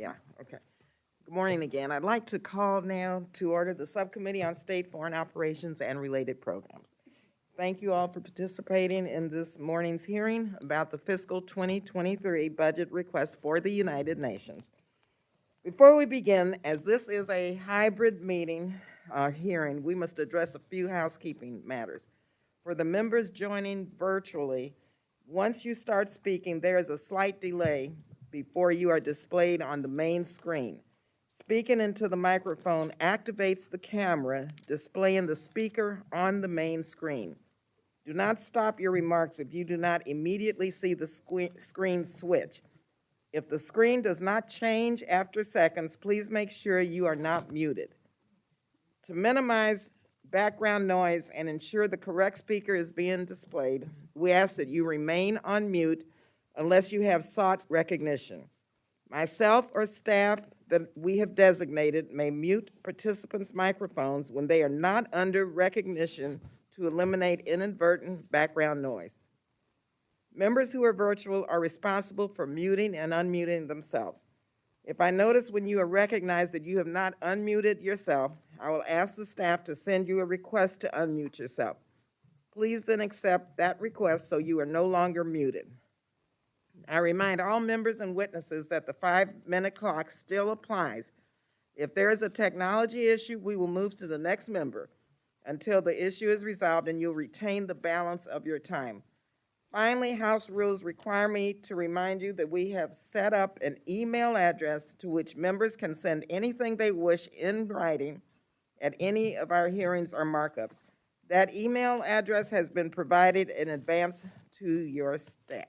Yeah, okay. Good morning again. I'd like to call now to order the Subcommittee on State Foreign Operations and Related Programs. Thank you all for participating in this morning's hearing about the fiscal 2023 budget request for the United Nations. Before we begin, as this is a hybrid meeting hearing, we must address a few housekeeping matters. For the members joining virtually, once you start speaking, there is a slight delay before you are displayed on the main screen. Speaking into the microphone activates the camera, displaying the speaker on the main screen. Do not stop your remarks if you do not immediately see the screen switch. If the screen does not change after seconds, please make sure you are not muted. To minimize background noise and ensure the correct speaker is being displayed, we ask that you remain on mute unless you have sought recognition. Myself or staff that we have designated may mute participants' microphones when they are not under recognition to eliminate inadvertent background noise. Members who are virtual are responsible for muting and unmuting themselves. If I notice when you are recognized that you have not unmuted yourself, I will ask the staff to send you a request to unmute yourself. Please then accept that request so you are no longer muted. I remind all members and witnesses that the 5-minute clock still applies. If there is a technology issue, we will move to the next member until the issue is resolved and you'll retain the balance of your time. Finally, House rules require me to remind you that we have set up an email address to which members can send anything they wish in writing at any of our hearings or markups. That email address has been provided in advance to your staff.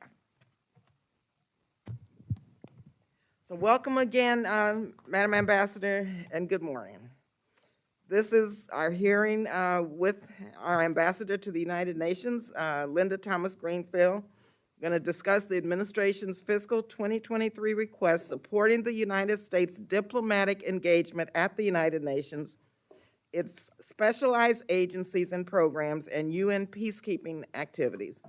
So welcome again, Madam Ambassador, and good morning. This is our hearing with our ambassador to the United Nations, Linda Thomas-Greenfield. We're going to discuss the administration's fiscal 2023 request supporting the United States diplomatic engagement at the United Nations, its specialized agencies and programs, and UN peacekeeping activities.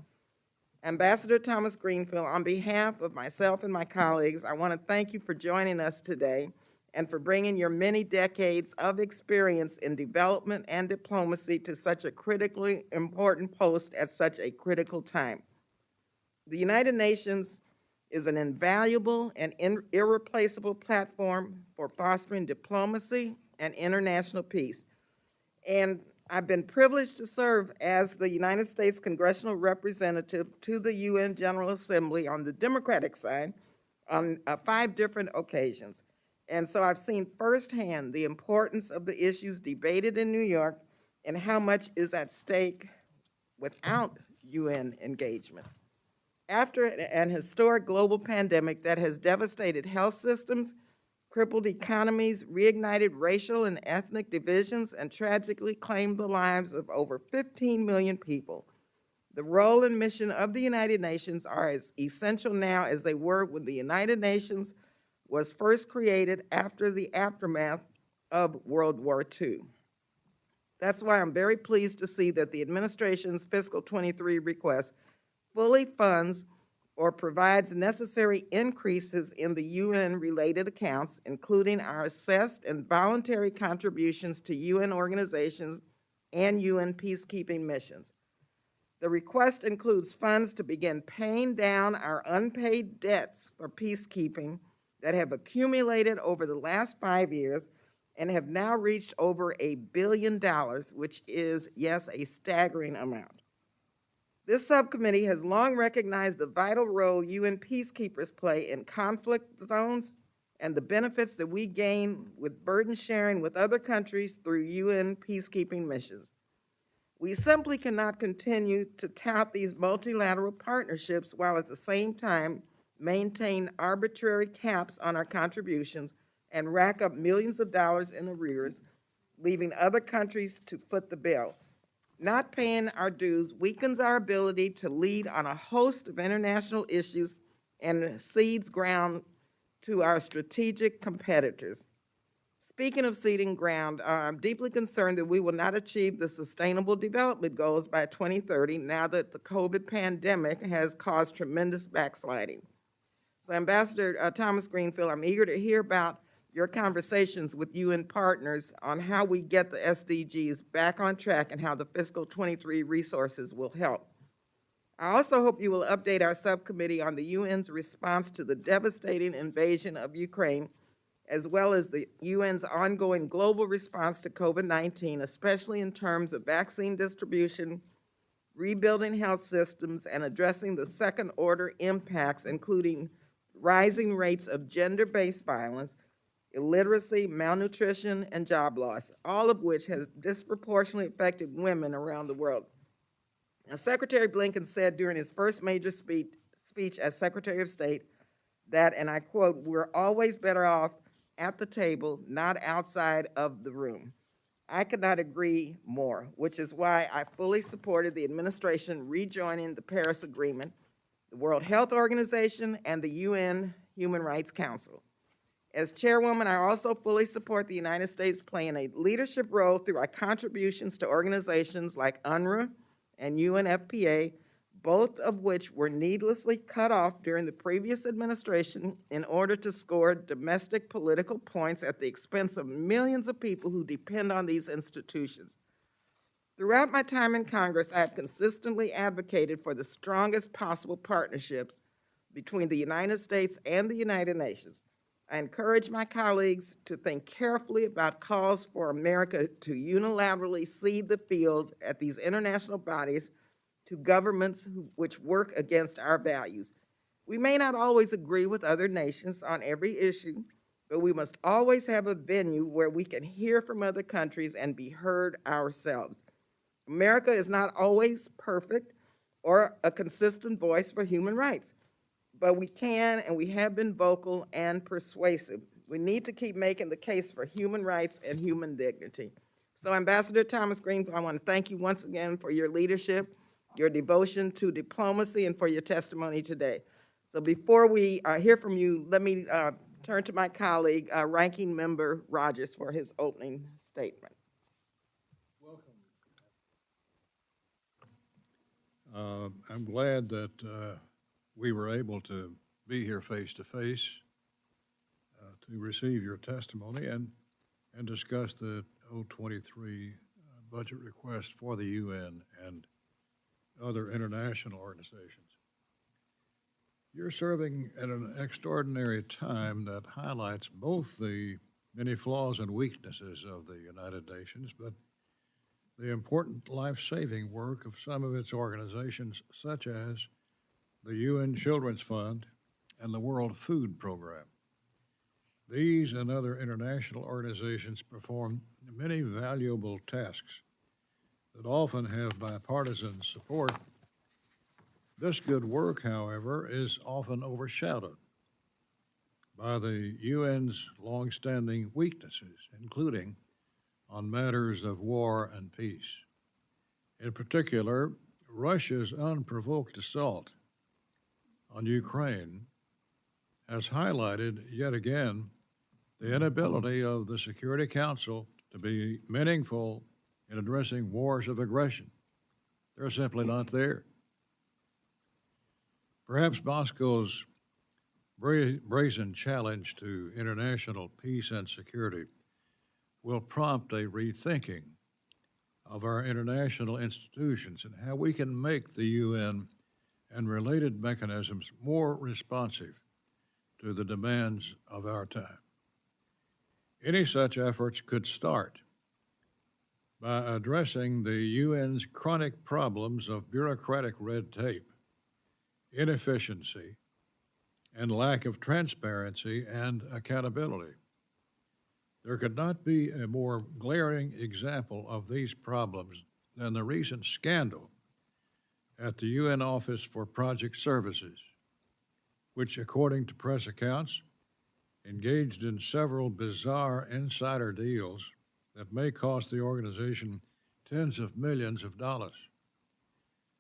Ambassador Thomas-Greenfield, on behalf of myself and my colleagues, I want to thank you for joining us today and for bringing your many decades of experience in development and diplomacy to such a critically important post at such a critical time. The United Nations is an invaluable and irreplaceable platform for fostering diplomacy and international peace. And I've been privileged to serve as the United States Congressional Representative to the UN General Assembly on the Democratic side on 5 different occasions. And so I've seen firsthand the importance of the issues debated in New York and how much is at stake without UN engagement. After an historic global pandemic that has devastated health systems, crippled economies, reignited racial and ethnic divisions, and tragically claimed the lives of over 15 million people, the role and mission of the United Nations are as essential now as they were when the United Nations was first created after the aftermath of World War II. That's why I'm very pleased to see that the administration's fiscal 23 request fully funds or provides necessary increases in the UN-related accounts, including our assessed and voluntary contributions to UN organizations and UN peacekeeping missions. The request includes funds to begin paying down our unpaid debts for peacekeeping that have accumulated over the last 5 years and have now reached over $1 billion, which is, yes, a staggering amount. This subcommittee has long recognized the vital role UN peacekeepers play in conflict zones and the benefits that we gain with burden sharing with other countries through UN peacekeeping missions. We simply cannot continue to tout these multilateral partnerships while at the same time maintain arbitrary caps on our contributions and rack up millions of dollars in arrears, leaving other countries to foot the bill. Not paying our dues weakens our ability to lead on a host of international issues and cedes ground to our strategic competitors. Speaking of ceding ground, I'm deeply concerned that we will not achieve the Sustainable Development Goals by 2030 now that the COVID pandemic has caused tremendous backsliding. So Ambassador Thomas Greenfield, I'm eager to hear about your conversations with UN partners on how we get the SDGs back on track and how the fiscal 23 resources will help. I also hope you will update our subcommittee on the UN's response to the devastating invasion of Ukraine, as well as the UN's ongoing global response to COVID-19, especially in terms of vaccine distribution, rebuilding health systems, and addressing the second-order impacts, including rising rates of gender-based violence, illiteracy, malnutrition, and job loss, all of which has disproportionately affected women around the world. Now, Secretary Blinken said during his first major speech as Secretary of State that, and I quote, "We're always better off at the table, not outside of the room." I could not agree more, which is why I fully supported the administration rejoining the Paris Agreement, the World Health Organization, and the UN Human Rights Council. As chairwoman, I also fully support the United States playing a leadership role through our contributions to organizations like UNRWA and UNFPA, both of which were needlessly cut off during the previous administration in order to score domestic political points at the expense of millions of people who depend on these institutions. Throughout my time in Congress, I have consistently advocated for the strongest possible partnerships between the United States and the United Nations. I encourage my colleagues to think carefully about calls for America to unilaterally cede the field at these international bodies to governments which work against our values. We may not always agree with other nations on every issue, but we must always have a venue where we can hear from other countries and be heard ourselves. America is not always perfect or a consistent voice for human rights, but we can and we have been vocal and persuasive. We need to keep making the case for human rights and human dignity. So Ambassador Thomas Greenfield, I want to thank you once again for your leadership, your devotion to diplomacy, and for your testimony today. So before we hear from you, let me turn to my colleague, Ranking Member Rogers, for his opening statement. Welcome. I'm glad that we were able to be here face to face to receive your testimony and discuss the 023 budget request for the UN and other international organizations. You're serving at an extraordinary time that highlights both the many flaws and weaknesses of the United Nations, but the important life-saving work of some of its organizations, such as the UN Children's Fund and the World Food Program. These and other international organizations perform many valuable tasks that often have bipartisan support. This good work, however, is often overshadowed by the UN's longstanding weaknesses, including on matters of war and peace. In particular, Russia's unprovoked assault on Ukraine has highlighted yet again the inability of the Security Council to be meaningful in addressing wars of aggression. They're simply not there. Perhaps Moscow's brazen challenge to international peace and security will prompt a rethinking of our international institutions and how we can make the UN and related mechanisms more responsive to the demands of our time. Any such efforts could start by addressing the UN's chronic problems of bureaucratic red tape, inefficiency, and lack of transparency and accountability. There could not be a more glaring example of these problems than the recent scandal at the UN Office for Project Services, which, according to press accounts, engaged in several bizarre insider deals that may cost the organization tens of millions of dollars.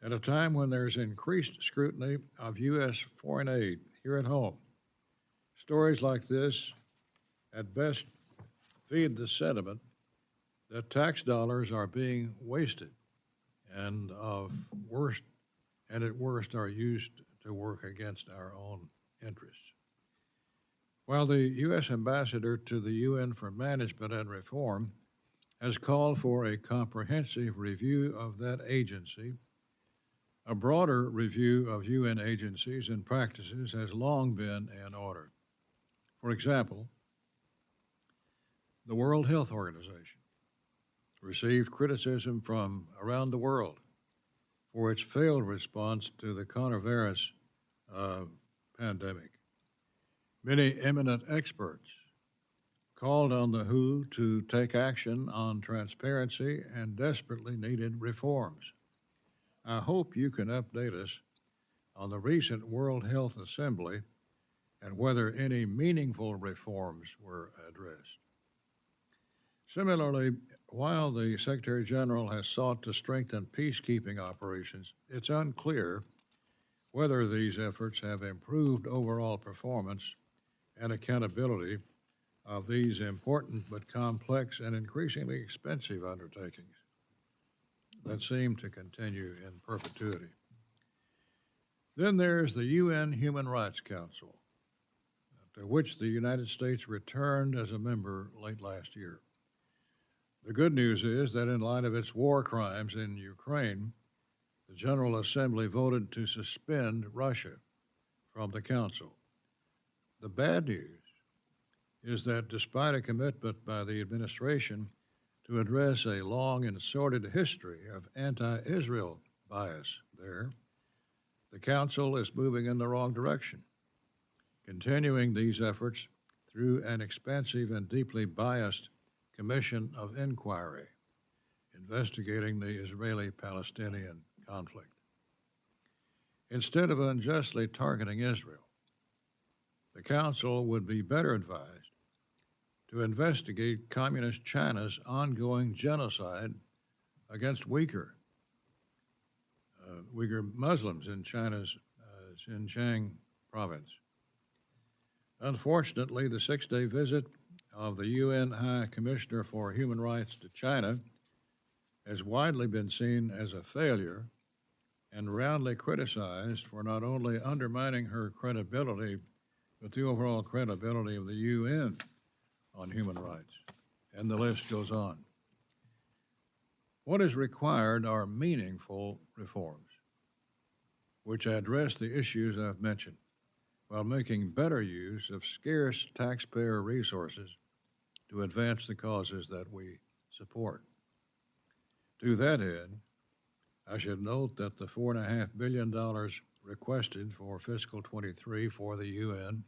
At a time when there's increased scrutiny of U.S. foreign aid here at home, stories like this at best feed the sentiment that tax dollars are being wasted and at worst are used to work against our own interests. While the U.S. Ambassador to the UN for Management and Reform has called for a comprehensive review of that agency, a broader review of UN agencies and practices has long been in order. For example, the World Health Organization received criticism from around the world for its failed response to the coronavirus pandemic. Many eminent experts called on the WHO to take action on transparency and desperately needed reforms. I hope you can update us on the recent World Health Assembly and whether any meaningful reforms were addressed. Similarly, while the Secretary General has sought to strengthen peacekeeping operations, it's unclear whether these efforts have improved overall performance and accountability of these important but complex and increasingly expensive undertakings that seem to continue in perpetuity. Then there's the UN Human Rights Council, to which the United States returned as a member late last year. The good news is that in light of its war crimes in Ukraine, the General Assembly voted to suspend Russia from the Council. The bad news is that despite a commitment by the administration to address a long and sordid history of anti-Israel bias there, the Council is moving in the wrong direction, continuing these efforts through an expansive and deeply biased commission of inquiry investigating the Israeli-Palestinian conflict. Instead of unjustly targeting Israel, the Council would be better advised to investigate Communist China's ongoing genocide against Uyghur Muslims in China's Xinjiang province. Unfortunately, the 6-day visit of the UN High Commissioner for Human Rights to China has widely been seen as a failure and roundly criticized for not only undermining her credibility, but the overall credibility of the UN on human rights. And the list goes on. What is required are meaningful reforms, which address the issues I've mentioned, while making better use of scarce taxpayer resources to advance the causes that we support. To that end, I should note that the $4.5 billion requested for fiscal 23 for the UN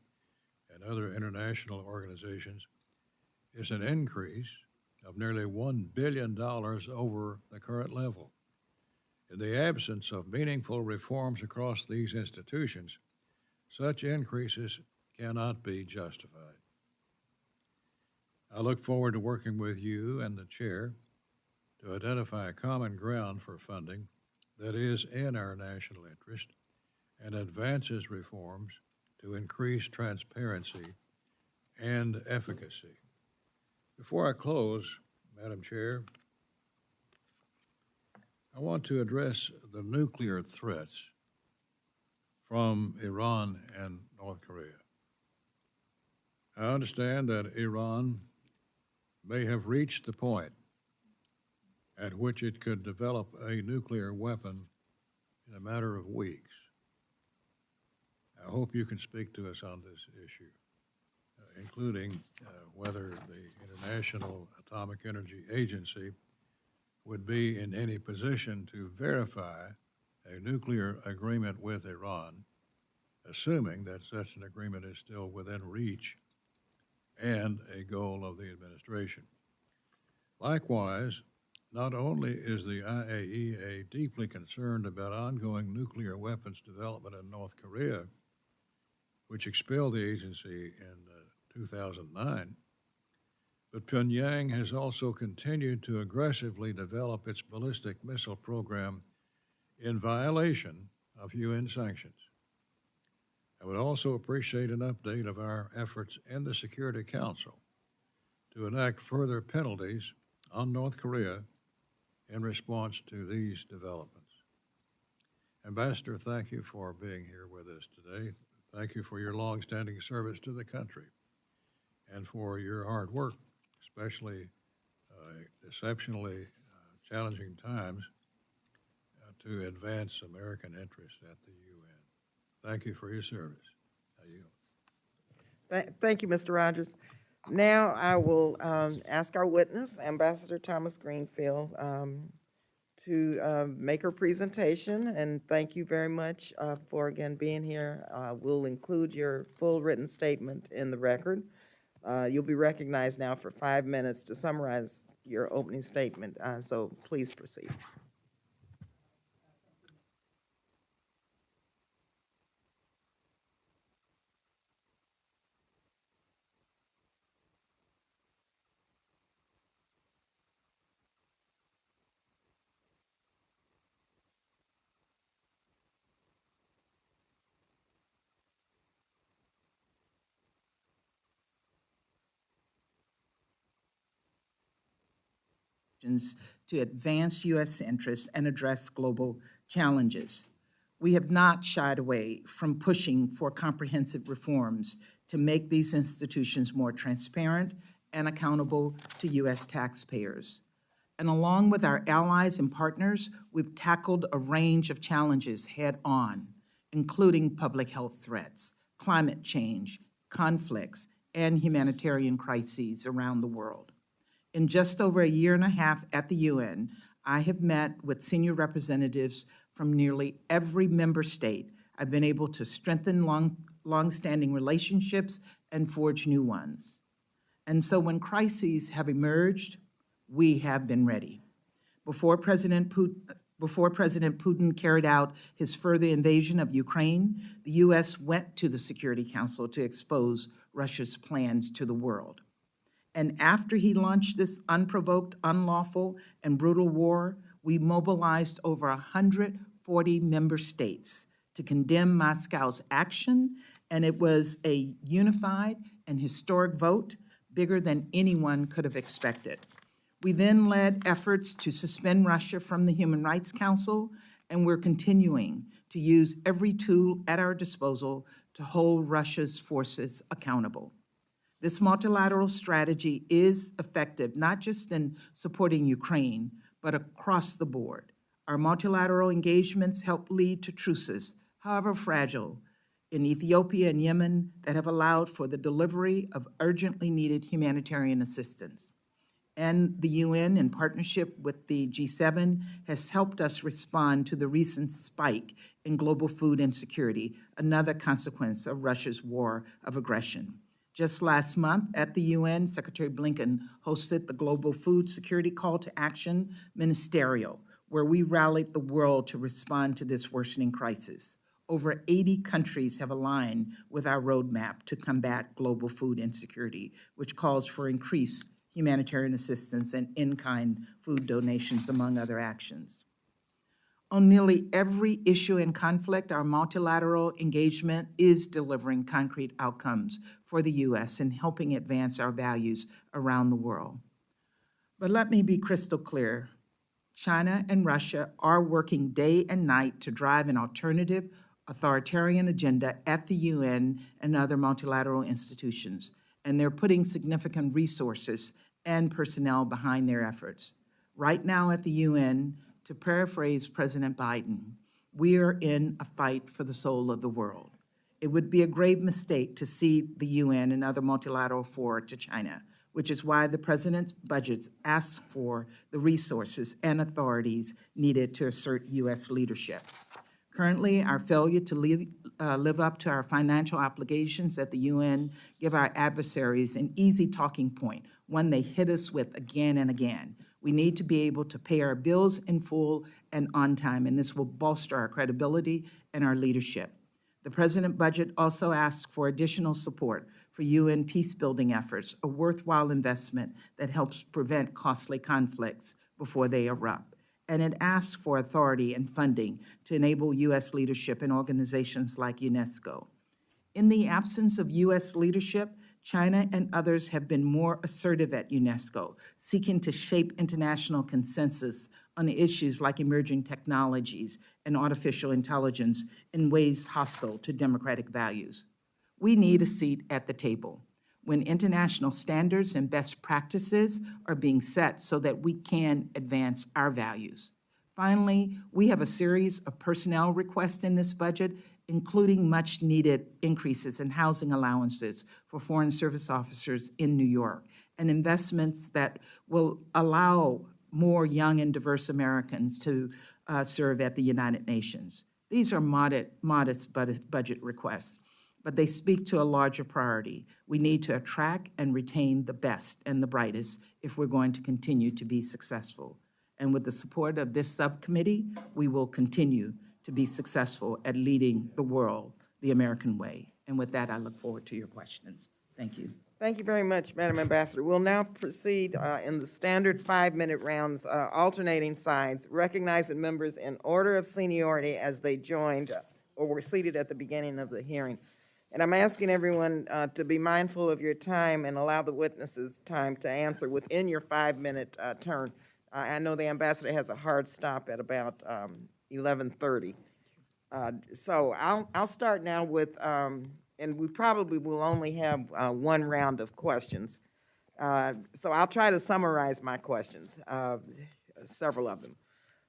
and other international organizations is an increase of nearly $1 billion over the current level. In the absence of meaningful reforms across these institutions, such increases cannot be justified. I look forward to working with you and the chair to identify a common ground for funding that is in our national interest and advances reforms to increase transparency and efficacy. Before I close, Madam Chair, I want to address the nuclear threats from Iran and North Korea. I understand that Iran may have reached the point at which it could develop a nuclear weapon in a matter of weeks. I hope you can speak to us on this issue, including whether the International Atomic Energy Agency would be in any position to verify a nuclear agreement with Iran, assuming that such an agreement is still within reach and a goal of the administration. Likewise, not only is the IAEA deeply concerned about ongoing nuclear weapons development in North Korea, which expelled the agency in 2009, but Pyongyang has also continued to aggressively develop its ballistic missile program in violation of UN sanctions. I would also appreciate an update of our efforts in the Security Council to enact further penalties on North Korea in response to these developments. Ambassador, thank you for being here with us today. Thank you for your longstanding service to the country. and for your hard work, especially exceptionally challenging times to advance American interests at the UN. Thank you for your service. I yield. Thank you, Mr. Rogers. Now I will ask our witness, Ambassador Thomas Greenfield, to make her presentation, and thank you very much for, again, being here. We'll include your full written statement in the record. You'll be recognized now for 5 minutes to summarize your opening statement, so please proceed. To advance U.S. interests and address global challenges. We have not shied away from pushing for comprehensive reforms to make these institutions more transparent and accountable to U.S. taxpayers. And along with our allies and partners, we've tackled a range of challenges head-on, including public health threats, climate change, conflicts, and humanitarian crises around the world. In just over a year and a half at the UN, I have met with senior representatives from nearly every member state. I've been able to strengthen long-standing relationships and forge new ones. And so when crises have emerged, we have been ready. Before President Putin carried out his further invasion of Ukraine, the US went to the Security Council to expose Russia's plans to the world. And after he launched this unprovoked, unlawful, and brutal war, we mobilized over 140 member states to condemn Moscow's action, and it was a unified and historic vote, bigger than anyone could have expected. We then led efforts to suspend Russia from the Human Rights Council, and we're continuing to use every tool at our disposal to hold Russia's forces accountable. This multilateral strategy is effective, not just in supporting Ukraine, but across the board. Our multilateral engagements help lead to truces, however fragile, in Ethiopia and Yemen that have allowed for the delivery of urgently needed humanitarian assistance. And the UN, in partnership with the G7, has helped us respond to the recent spike in global food insecurity, another consequence of Russia's war of aggression. Just last month at the UN, Secretary Blinken hosted the Global Food Security Call to Action Ministerial, where we rallied the world to respond to this worsening crisis. Over 80 countries have aligned with our roadmap to combat global food insecurity, which calls for increased humanitarian assistance and in-kind food donations, among other actions. On nearly every issue in conflict, our multilateral engagement is delivering concrete outcomes for the U.S. and helping advance our values around the world. But let me be crystal clear. China and Russia are working day and night to drive an alternative authoritarian agenda at the UN and other multilateral institutions, and they're putting significant resources and personnel behind their efforts. Right now at the UN, to paraphrase President Biden, we are in a fight for the soul of the world. It would be a grave mistake to cede the UN and other multilateral fora to China, which is why the president's budgets ask for the resources and authorities needed to assert U.S. leadership. Currently, our failure to live up to our financial obligations at the UN give our adversaries an easy talking point, one they hit us with again and again. We need to be able to pay our bills in full and on time, and this will bolster our credibility and our leadership. The president's budget also asks for additional support for UN peace-building efforts, a worthwhile investment that helps prevent costly conflicts before they erupt. And it asks for authority and funding to enable U.S. leadership in organizations like UNESCO. In the absence of U.S. leadership, China and others have been more assertive at UNESCO, seeking to shape international consensus on issues like emerging technologies and artificial intelligence in ways hostile to democratic values. We need a seat at the table. when international standards and best practices are being set so that we can advance our values. Finally, we have a series of personnel requests in this budget, including much-needed increases in housing allowances for Foreign Service officers in New York, and investments that will allow more young and diverse Americans to serve at the United Nations. These are modest budget requests, but they speak to a larger priority. We need to attract and retain the best and the brightest if we're going to continue to be successful. And with the support of this subcommittee, we will continue to be successful at leading the world the American way. And with that, I look forward to your questions. Thank you. Thank you very much, Madam Ambassador. We'll now proceed in the standard 5-minute rounds, alternating sides, recognizing members in order of seniority as they joined or were seated at the beginning of the hearing. And I'm asking everyone to be mindful of your time and allow the witnesses time to answer within your 5-minute turn. I know the ambassador has a hard stop at about 11:30. So I'll start now with, and we probably will only have one round of questions. So I'll try to summarize my questions, several of them.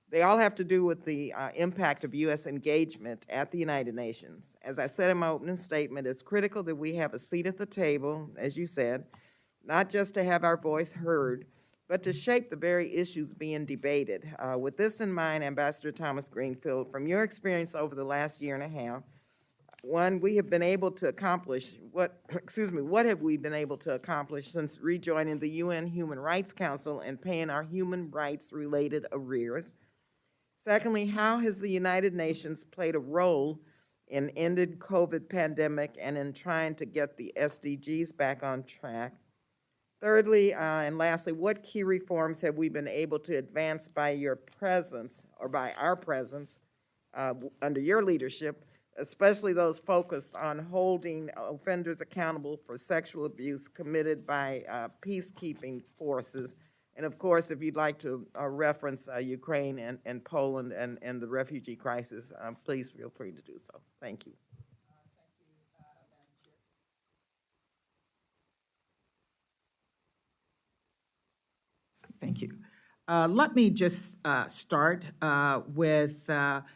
They all have to do with the impact of U.S. engagement at the United Nations. As I said in my opening statement, it's critical that we have a seat at the table, as you said, not just to have our voice heard, but to shape the very issues being debated. With this in mind, Ambassador Thomas Greenfield, from your experience over the last year and a half, one, we have been able to accomplish, what have we been able to accomplish since rejoining the UN Human Rights Council and paying our human rights-related arrears? Secondly, how has the United Nations played a role in ending COVID pandemic and in trying to get the SDGs back on track? Thirdly, and lastly, what key reforms have we been able to advance by your presence, or by our presence, under your leadership, especially those focused on holding offenders accountable for sexual abuse committed by peacekeeping forces? And of course, if you'd like to reference Ukraine and Poland and the refugee crisis, please feel free to do so. Thank you. Thank you. Let me just start with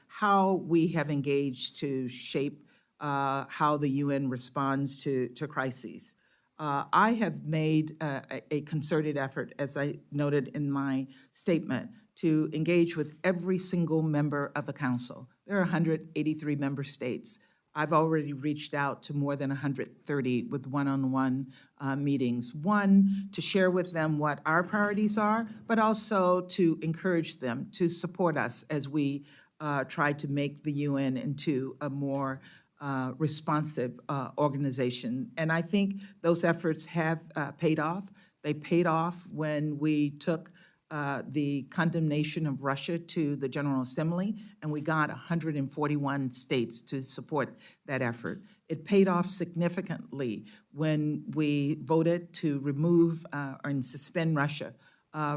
how we have engaged to shape how the UN responds to crises. I have made a concerted effort, as I noted in my statement, to engage with every single member of the Council. There are 183 member states. I've already reached out to more than 130 with one-on-one meetings. One, to share with them what our priorities are, but also to encourage them to support us as we try to make the UN into a more responsive organization. And I think those efforts have paid off. They paid off when we took the condemnation of Russia to the General Assembly, and we got 141 states to support that effort. It paid off significantly when we voted to remove and suspend Russia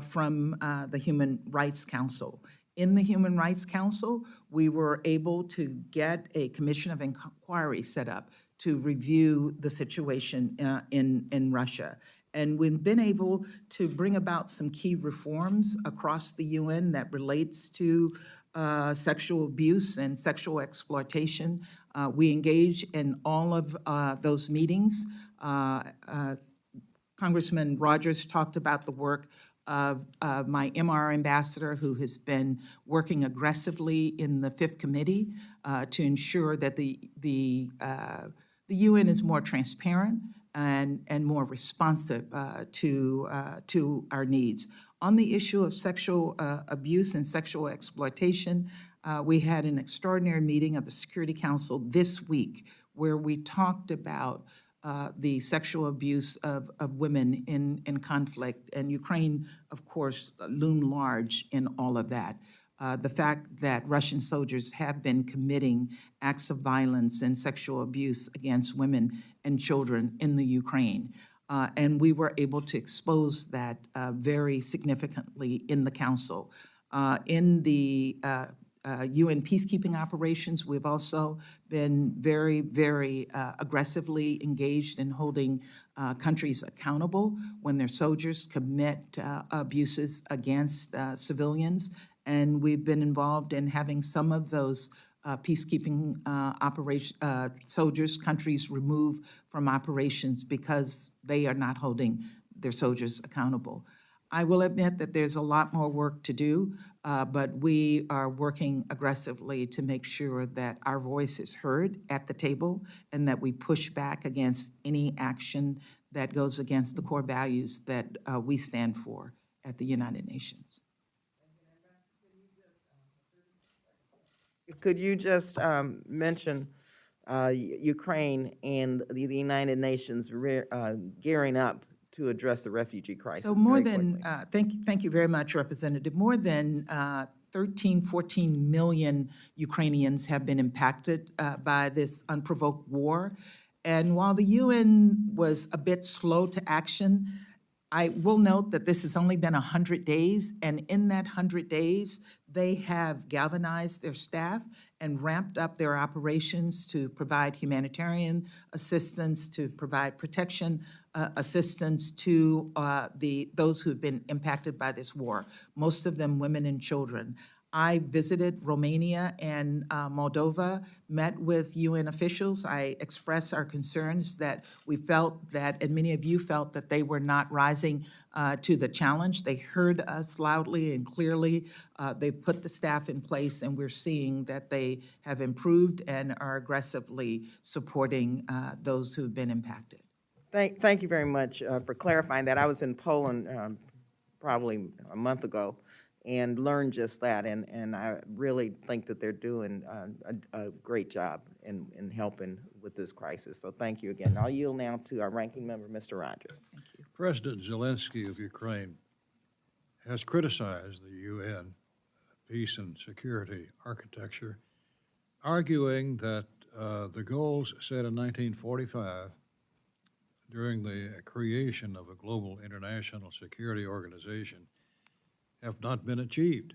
from the Human Rights Council. In the Human Rights Council, we were able to get a commission of inquiry set up to review the situation in Russia. And we've been able to bring about some key reforms across the UN that relates to sexual abuse and sexual exploitation. We engage in all of those meetings. Congressman Rogers talked about the work of my MR ambassador, who has been working aggressively in the Fifth Committee to ensure that the UN is more transparent and more responsive to our needs. On the issue of sexual abuse and sexual exploitation, we had an extraordinary meeting of the Security Council this week where we talked about the sexual abuse of women in conflict, and Ukraine, of course, loomed large in all of that. The fact that Russian soldiers have been committing acts of violence and sexual abuse against women and children in the Ukraine. And we were able to expose that very significantly in the Council. In the UN peacekeeping operations. We've also been very, very aggressively engaged in holding countries accountable when their soldiers commit abuses against civilians. And we've been involved in having some of those peacekeeping soldiers, countries removed from operations because they are not holding their soldiers accountable. I will admit that there's a lot more work to do, but we are working aggressively to make sure that our voice is heard at the table and that we push back against any action that goes against the core values that we stand for at the United Nations. Could you just mention Ukraine and the United Nations gearing up to address the refugee crisis? So more very than, quickly? thank you very much, Representative. More than 13, 14 million Ukrainians have been impacted by this unprovoked war. And while the UN was a bit slow to action, I will note that this has only been 100 days, and in that 100 days, they have galvanized their staff and ramped up their operations to provide humanitarian assistance, to provide protection assistance to those who've been impacted by this war, most of them women and children. I visited Romania and Moldova, met with UN officials. I expressed our concerns that we felt that, and many of you felt that they were not rising to the challenge. They heard us loudly and clearly. They put the staff in place, and we're seeing that they have improved and are aggressively supporting those who've been impacted. Thank you very much for clarifying that. I was in Poland probably a month ago and learned just that, and I really think that they're doing a great job in helping with this crisis. So thank you again. I'll yield now to our ranking member, Mr. Rogers. Thank you. President Zelensky of Ukraine has criticized the UN peace and security architecture, arguing that the goals set in 1945 during the creation of a global international security organization have not been achieved.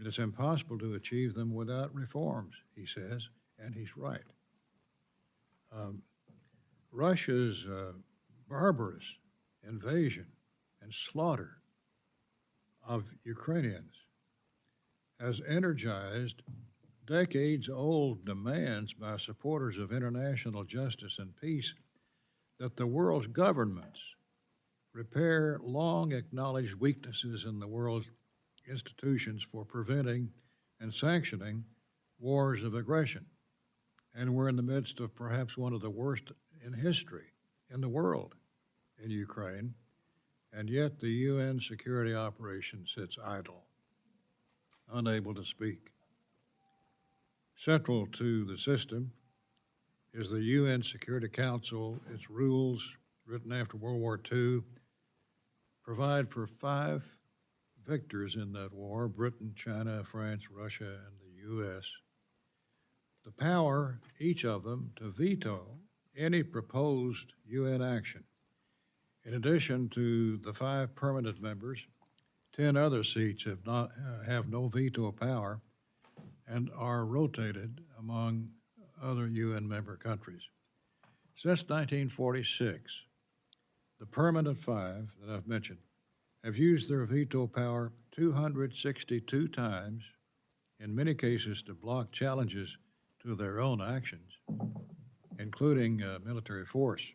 It is impossible to achieve them without reforms, he says, and he's right. Russia's barbarous invasion and slaughter of Ukrainians has energized decades-old demands by supporters of international justice and peace that the world's governments repair long-acknowledged weaknesses in the world's institutions for preventing and sanctioning wars of aggression. And we're in the midst of perhaps one of the worst in history in the world in Ukraine, and yet the UN security operation sits idle, unable to speak. Central to the system is the UN Security Council. Its rules, written after World War II, provide for 5 victors in that war: Britain, China, France, Russia, and the U.S. The power, each of them, to veto any proposed UN action. In addition to the 5 permanent members, 10 other seats have no veto power and are rotated among other UN member countries. Since 1946, the permanent 5 that I've mentioned have used their veto power 262 times, in many cases to block challenges to their own actions, including military force.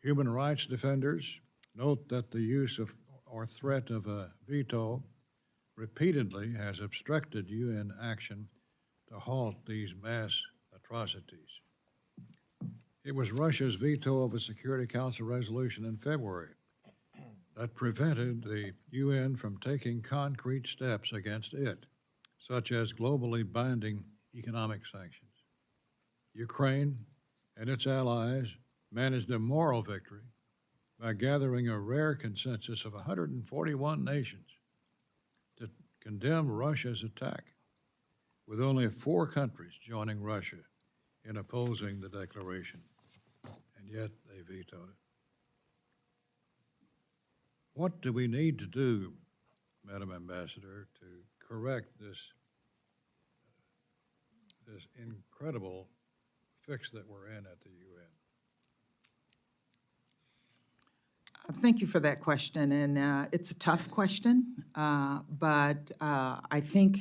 Human rights defenders note that the use of or threat of a veto repeatedly has obstructed UN action to halt these mass atrocities. It was Russia's veto of a Security Council resolution in February that prevented the UN from taking concrete steps against it, such as globally binding economic sanctions. Ukraine and its allies managed a moral victory by gathering a rare consensus of 141 nations to condemn Russia's attack, with only 4 countries joining Russia in opposing the declaration, and yet they vetoed it. What do we need to do, Madam Ambassador, to correct this this incredible fix that we're in at the UN? Thank you for that question, and it's a tough question, but I think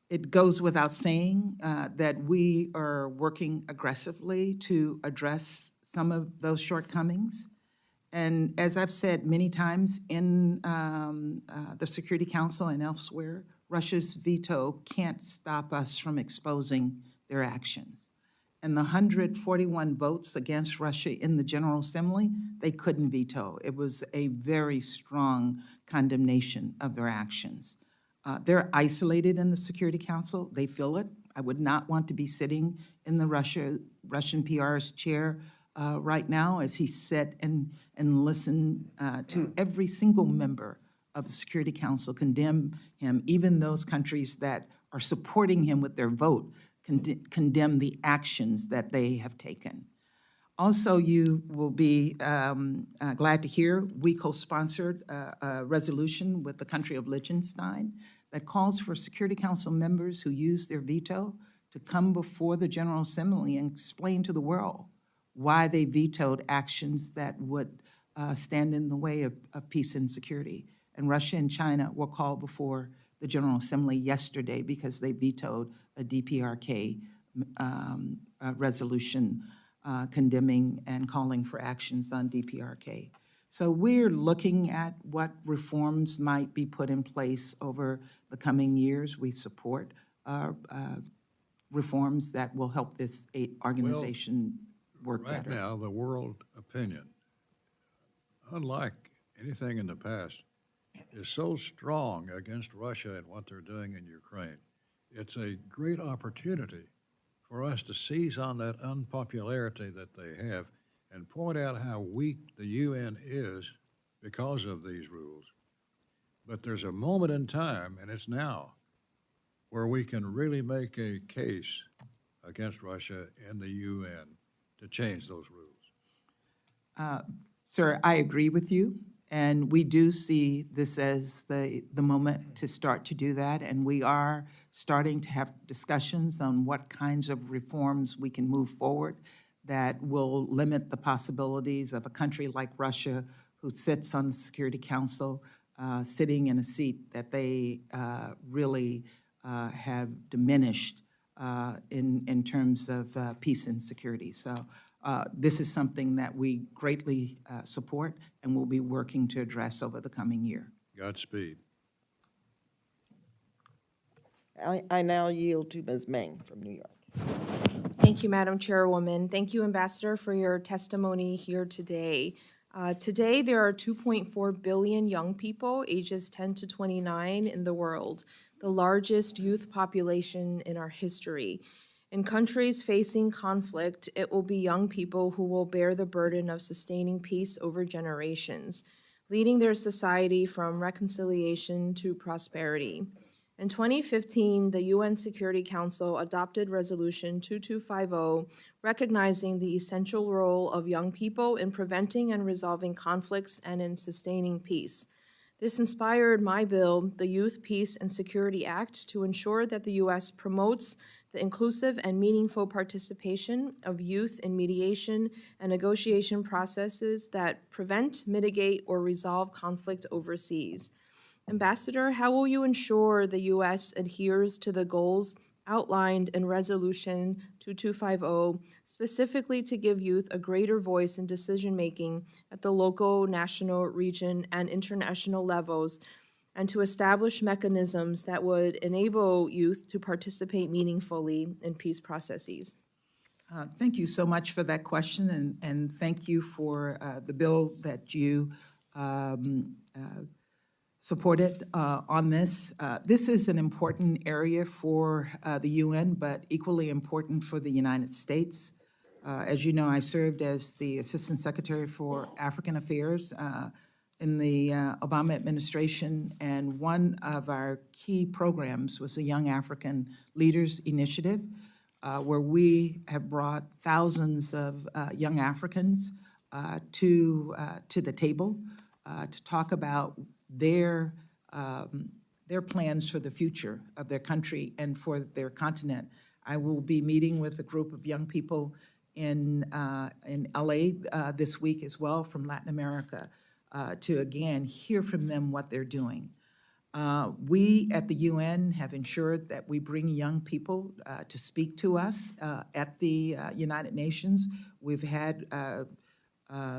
it goes without saying that we are working aggressively to address some of those shortcomings. And as I've said many times in the Security Council and elsewhere, Russia's veto can't stop us from exposing their actions. And the 141 votes against Russia in the General Assembly, they couldn't veto. It was a very strong condemnation of their actions. They're isolated in the Security Council. They feel it. I would not want to be sitting in the Russian PR's chair right now as he sat and listened to every single member of the Security Council condemn him. Even those countries that are supporting him with their vote condemn the actions that they have taken. Also, you will be glad to hear we co-sponsored a resolution with the country of Liechtenstein that calls for Security Council members who use their veto to come before the General Assembly and explain to the world why they vetoed actions that would stand in the way of peace and security. And Russia and China were called before the General Assembly yesterday because they vetoed a DPRK resolution condemning and calling for actions on DPRK. So we're looking at what reforms might be put in place over the coming years. We support reforms that will help this organization work better. Right now, the world opinion, unlike anything in the past, is so strong against Russia and what they're doing in Ukraine. It's a great opportunity for us to seize on that unpopularity that they have and point out how weak the UN is because of these rules. But there's a moment in time, and it's now, where we can really make a case against Russia in the UN to change those rules. Sir, I agree with you, and we do see this as the moment to start to do that, and we are starting to have discussions on what kinds of reforms we can move forward that will limit the possibilities of a country like Russia who sits on the Security Council, sitting in a seat that they really have diminished in terms of peace and security. So this is something that we greatly support and will be working to address over the coming year. Godspeed. I now yield to Ms. Meng from New York. Thank you, Madam Chairwoman. Thank you, Ambassador, for your testimony here today. Today, there are 2.4 billion young people ages 10 to 29 in the world, the largest youth population in our history. In countries facing conflict, it will be young people who will bear the burden of sustaining peace over generations, leading their society from reconciliation to prosperity. In 2015, the UN Security Council adopted Resolution 2250, recognizing the essential role of young people in preventing and resolving conflicts and in sustaining peace. This inspired my bill, the Youth, Peace, and Security Act, to ensure that the U.S. promotes the inclusive and meaningful participation of youth in mediation and negotiation processes that prevent, mitigate, or resolve conflict overseas. Ambassador, how will you ensure the U.S. adheres to the goals outlined in Resolution 2250, specifically to give youth a greater voice in decision-making at the local, national, region, and international levels, and to establish mechanisms that would enable youth to participate meaningfully in peace processes? Thank you so much for that question, and thank you for the bill that you supported on this. This is an important area for the UN, but equally important for the United States. As you know, I served as the Assistant Secretary for African Affairs in the Obama administration, and one of our key programs was the Young African Leaders Initiative, where we have brought thousands of young Africans to the table to talk about their plans for the future of their country and for their continent. I will be meeting with a group of young people in LA this week as well from Latin America to again hear from them what they're doing. We at the UN have ensured that we bring young people to speak to us at the United Nations. We've had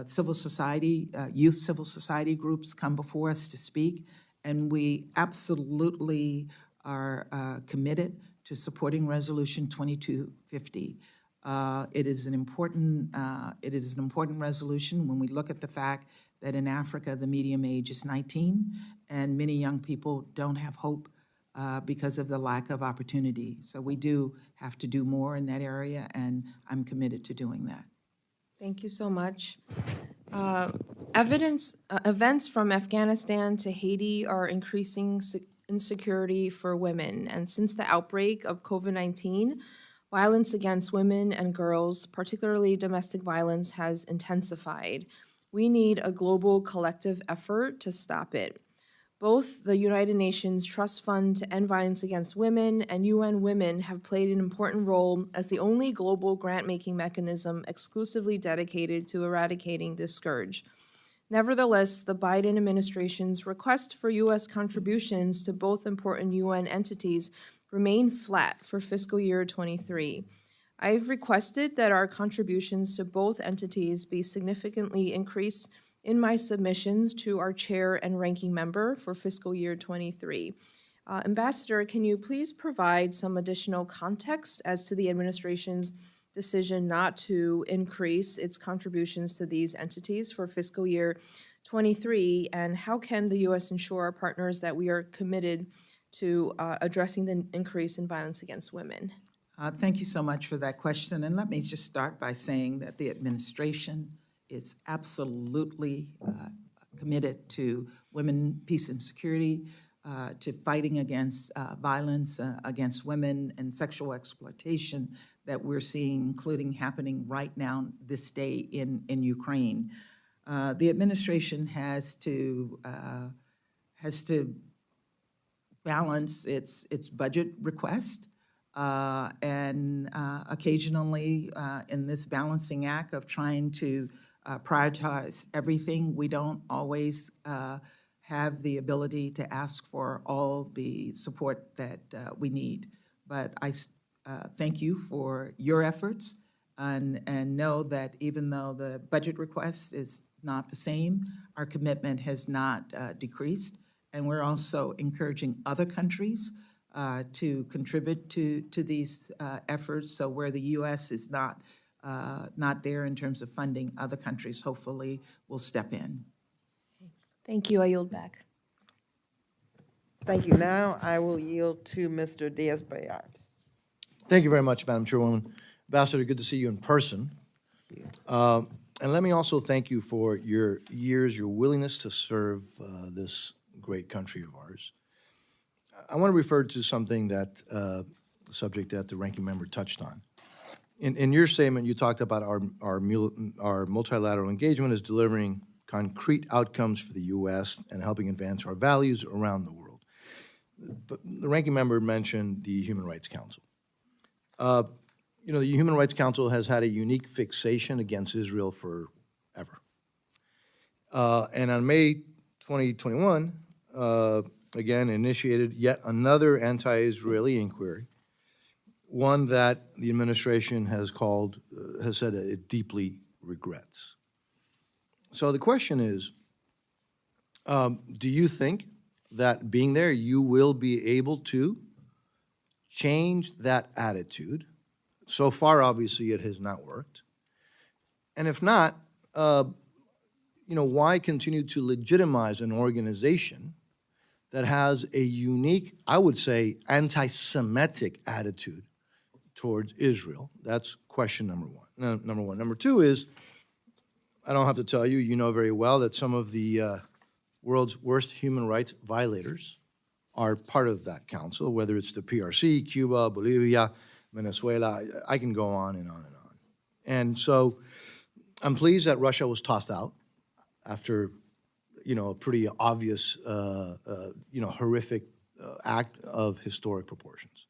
civil society, youth civil society groups come before us to speak, and we absolutely are committed to supporting Resolution 2250. It is an important resolution when we look at the fact that in Africa the median age is 19, and many young people don't have hope because of the lack of opportunity. So we do have to do more in that area, and I'm committed to doing that. Thank you so much. Events from Afghanistan to Haiti are increasing insecurity for women. And since the outbreak of COVID-19, violence against women and girls, particularly domestic violence, has intensified. We need a global collective effort to stop it. Both the United Nations Trust Fund to End Violence Against Women and UN Women have played an important role as the only global grant-making mechanism exclusively dedicated to eradicating this scourge. Nevertheless, the Biden administration's request for U.S. contributions to both important UN entities remain flat for fiscal year 23. I've requested that our contributions to both entities be significantly increased in my submissions to our chair and ranking member for fiscal year 23. Ambassador, can you please provide some additional context as to the administration's decision not to increase its contributions to these entities for fiscal year 23, and how can the U.S. ensure our partners that we are committed to addressing the increase in violence against women? Thank you so much for that question. And let me just start by saying that the administration is absolutely committed to women, peace, and security, to fighting against violence against women and sexual exploitation that we're seeing, including happening right now this day in Ukraine. The administration has to balance its budget request, and occasionally in this balancing act of trying to prioritize everything, we don't always have the ability to ask for all the support that we need. But I thank you for your efforts, and know that even though the budget request is not the same, our commitment has not decreased. And we're also encouraging other countries to contribute to these efforts. So where the U.S. is not there in terms of funding, other countries hopefully will step in. Thank you. I yield back. Thank you. Now I will yield to Mr. Diaz-Bayard. Thank you very much, Madam Chairwoman. Ambassador, good to see you in person. And let me also thank you for your years, your willingness to serve this great country of ours. I want to refer to something that, subject that the ranking member touched on. In your statement, you talked about our multilateral engagement is delivering concrete outcomes for the U.S. and helping advance our values around the world. But the ranking member mentioned the Human Rights Council. You know, the Human Rights Council has had a unique fixation against Israel forever. And on May 2021, again, initiated yet another anti-Israeli inquiry, one that the administration has said it deeply regrets. So the question is, do you think that being there, you will be able to change that attitude? So far, obviously, it has not worked. And if not, you know, why continue to legitimize an organization that has a unique, I would say, anti-Semitic attitude towards Israel? That's question number one. Number two is, I don't have to tell you, you know very well that some of the world's worst human rights violators are part of that council, whether it's the PRC, Cuba, Bolivia, Venezuela. I can go on and on and on. And so I'm pleased that Russia was tossed out after, you know, a pretty obvious, you know, horrific act of historic proportions.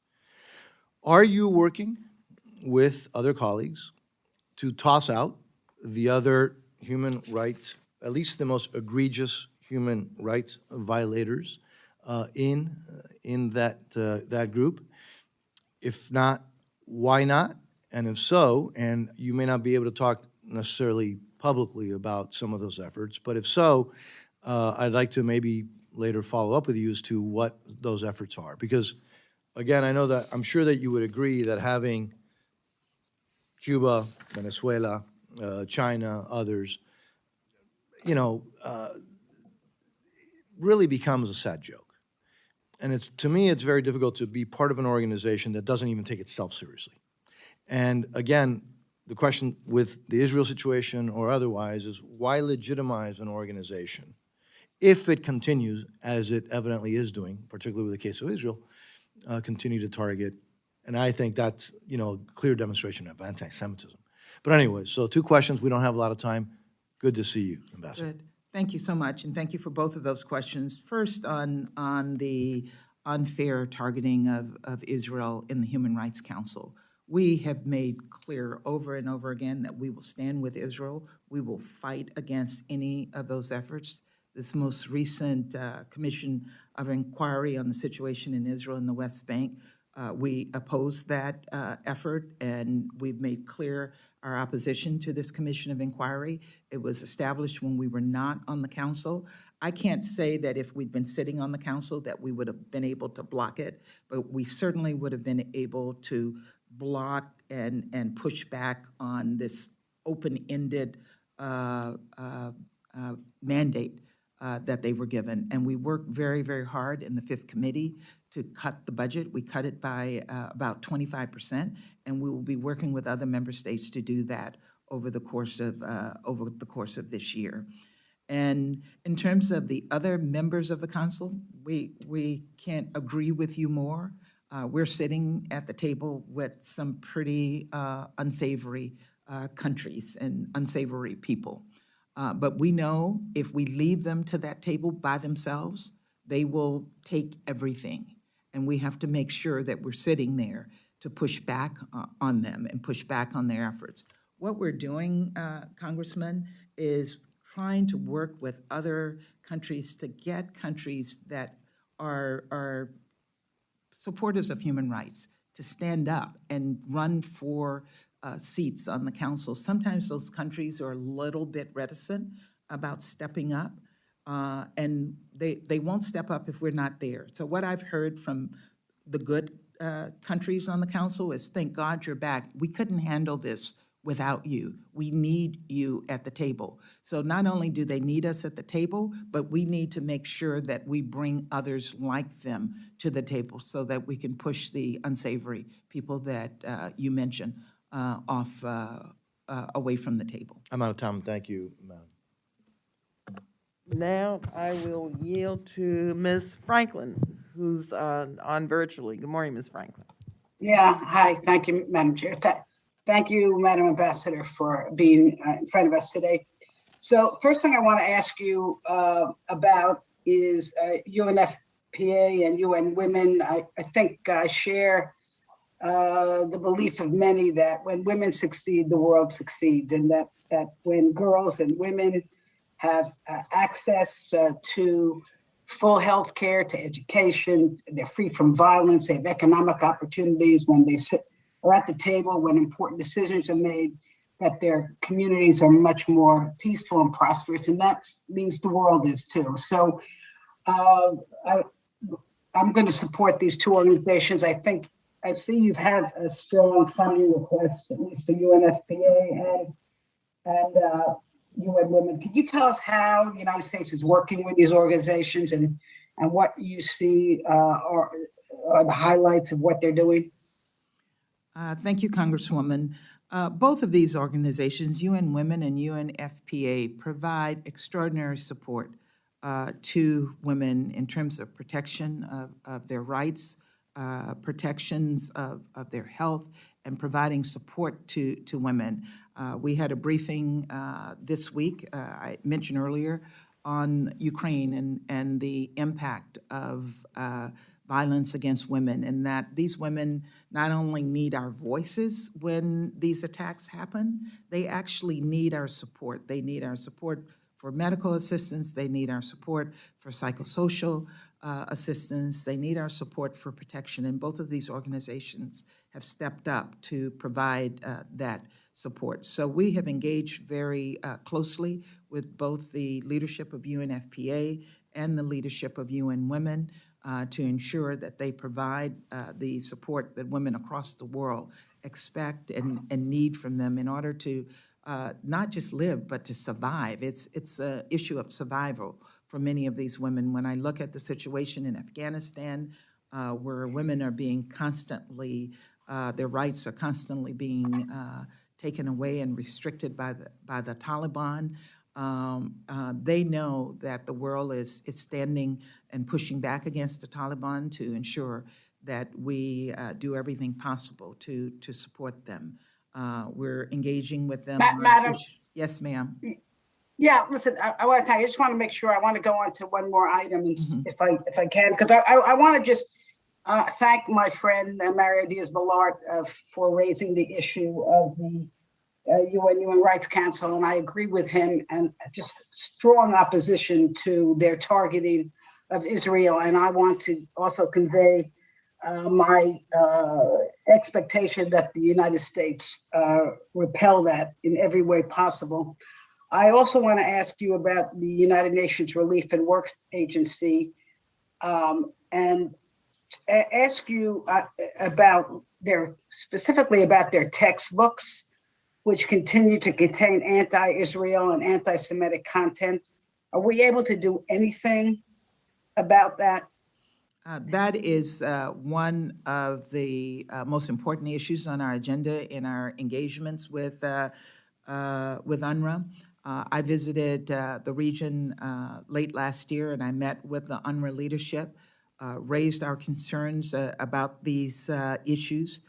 Are you working with other colleagues to toss out the other human rights, at least the most egregious human rights violators in that group? If not, why not? And if so, and you may not be able to talk necessarily publicly about some of those efforts, but if so, I'd like to maybe later follow up with you as to what those efforts are. Because, again, I know that, I'm sure that you would agree that having Cuba, Venezuela, China, others, really becomes a sad joke. And to me, it's very difficult to be part of an organization that doesn't even take itself seriously. And again, the question with the Israel situation or otherwise is, why legitimize an organization if it continues, as it evidently is doing, particularly with the case of Israel, continue to target? And I think that's, a clear demonstration of anti-Semitism. But anyway, so 2 questions. We don't have a lot of time. Good to see you, Ambassador. Good. Thank you so much, and thank you for both of those questions. First, on the unfair targeting of Israel in the Human Rights Council. We have made clear over and over again that we will stand with Israel. We will fight against any of those efforts. This most recent commission of inquiry on the situation in Israel and the West Bank, we oppose that effort, and we've made clear our opposition to this commission of inquiry. It was established when we were not on the council. I can't say that if we'd been sitting on the council that we would have been able to block it, but we certainly would have been able to block and push back on this open-ended mandate that they were given. And we worked very, very hard in the Fifth Committee to cut the budget. We cut it by about 25%, and we will be working with other member states to do that over the course of this year. And in terms of the other members of the council, we can't agree with you more. We're sitting at the table with some pretty unsavory countries and unsavory people. But we know if we leave them to that table by themselves, they will take everything. And we have to make sure that we're sitting there to push back on them and push back on their efforts. What we're doing, Congressman, is trying to work with other countries to get countries that are supporters of human rights to stand up and run for seats on the council. Sometimes those countries are a little bit reticent about stepping up, and they won't step up if we're not there. So what I've heard from the good countries on the council is, thank God you're back. We couldn't handle this without you. We need you at the table. So not only do they need us at the table, but we need to make sure that we bring others like them to the table so that we can push the unsavory people that you mentioned off away from the table. I'm out of time. Thank you, Madam. Now I will yield to Ms. Franklin, who's on virtually. Good morning, Ms. Franklin. Yeah, hi. Thank you, Madam Chair. Thank you, Madam Ambassador, for being in front of us today. So first thing I want to ask you about is UNFPA and UN Women. I think I share the belief of many that when women succeed, the world succeeds, and that when girls and women have access to full health care, to education, they're free from violence, they have economic opportunities, when they are at the table, when important decisions are made, that their communities are much more peaceful and prosperous, and that means the world is too. So I'm going to support these two organizations. I see you've had a strong funding request, at least for UNFPA and UN Women. Could you tell us how the United States is working with these organizations and what you see are the highlights of what they're doing? Thank you, Congresswoman. Both of these organizations, UN Women and UNFPA, provide extraordinary support to women in terms of protection of their rights, protections of their health, and providing support to women. We had a briefing this week, I mentioned earlier, on Ukraine and the impact of violence against women, and that these women not only need our voices when these attacks happen, they actually need our support. They need our support for medical assistance, they need our support for psychosocial assistance, they need our support for protection, and both of these organizations have stepped up to provide that support. So we have engaged very closely with both the leadership of UNFPA and the leadership of UN Women to ensure that they provide the support that women across the world expect and need from them in order to not just live, but to survive. It's an issue of survival for many of these women. When I look at the situation in Afghanistan, where women are being constantly, their rights are constantly being taken away and restricted by the Taliban, they know that the world is standing and pushing back against the Taliban to ensure that we do everything possible to support them. We're engaging with them. Madam, Yes, ma'am. yeah, listen, I want to tell you, I just want to make sure, I want to go on to one more item if I can, because I want to just thank my friend Mario Diaz-Balart for raising the issue of the UN Human Rights Council, and I agree with him, and just strong opposition to their targeting of Israel. And I want to also convey my expectation that the United States repel that in every way possible. I also want to ask you about the United Nations Relief and Works Agency, and ask you about specifically about their textbooks, which continue to contain anti-Israel and anti-Semitic content. Are we able to do anything about that? That is one of the most important issues on our agenda in our engagements with UNRWA. I visited the region late last year, and I met with the UNRWA leadership, raised our concerns about these issues.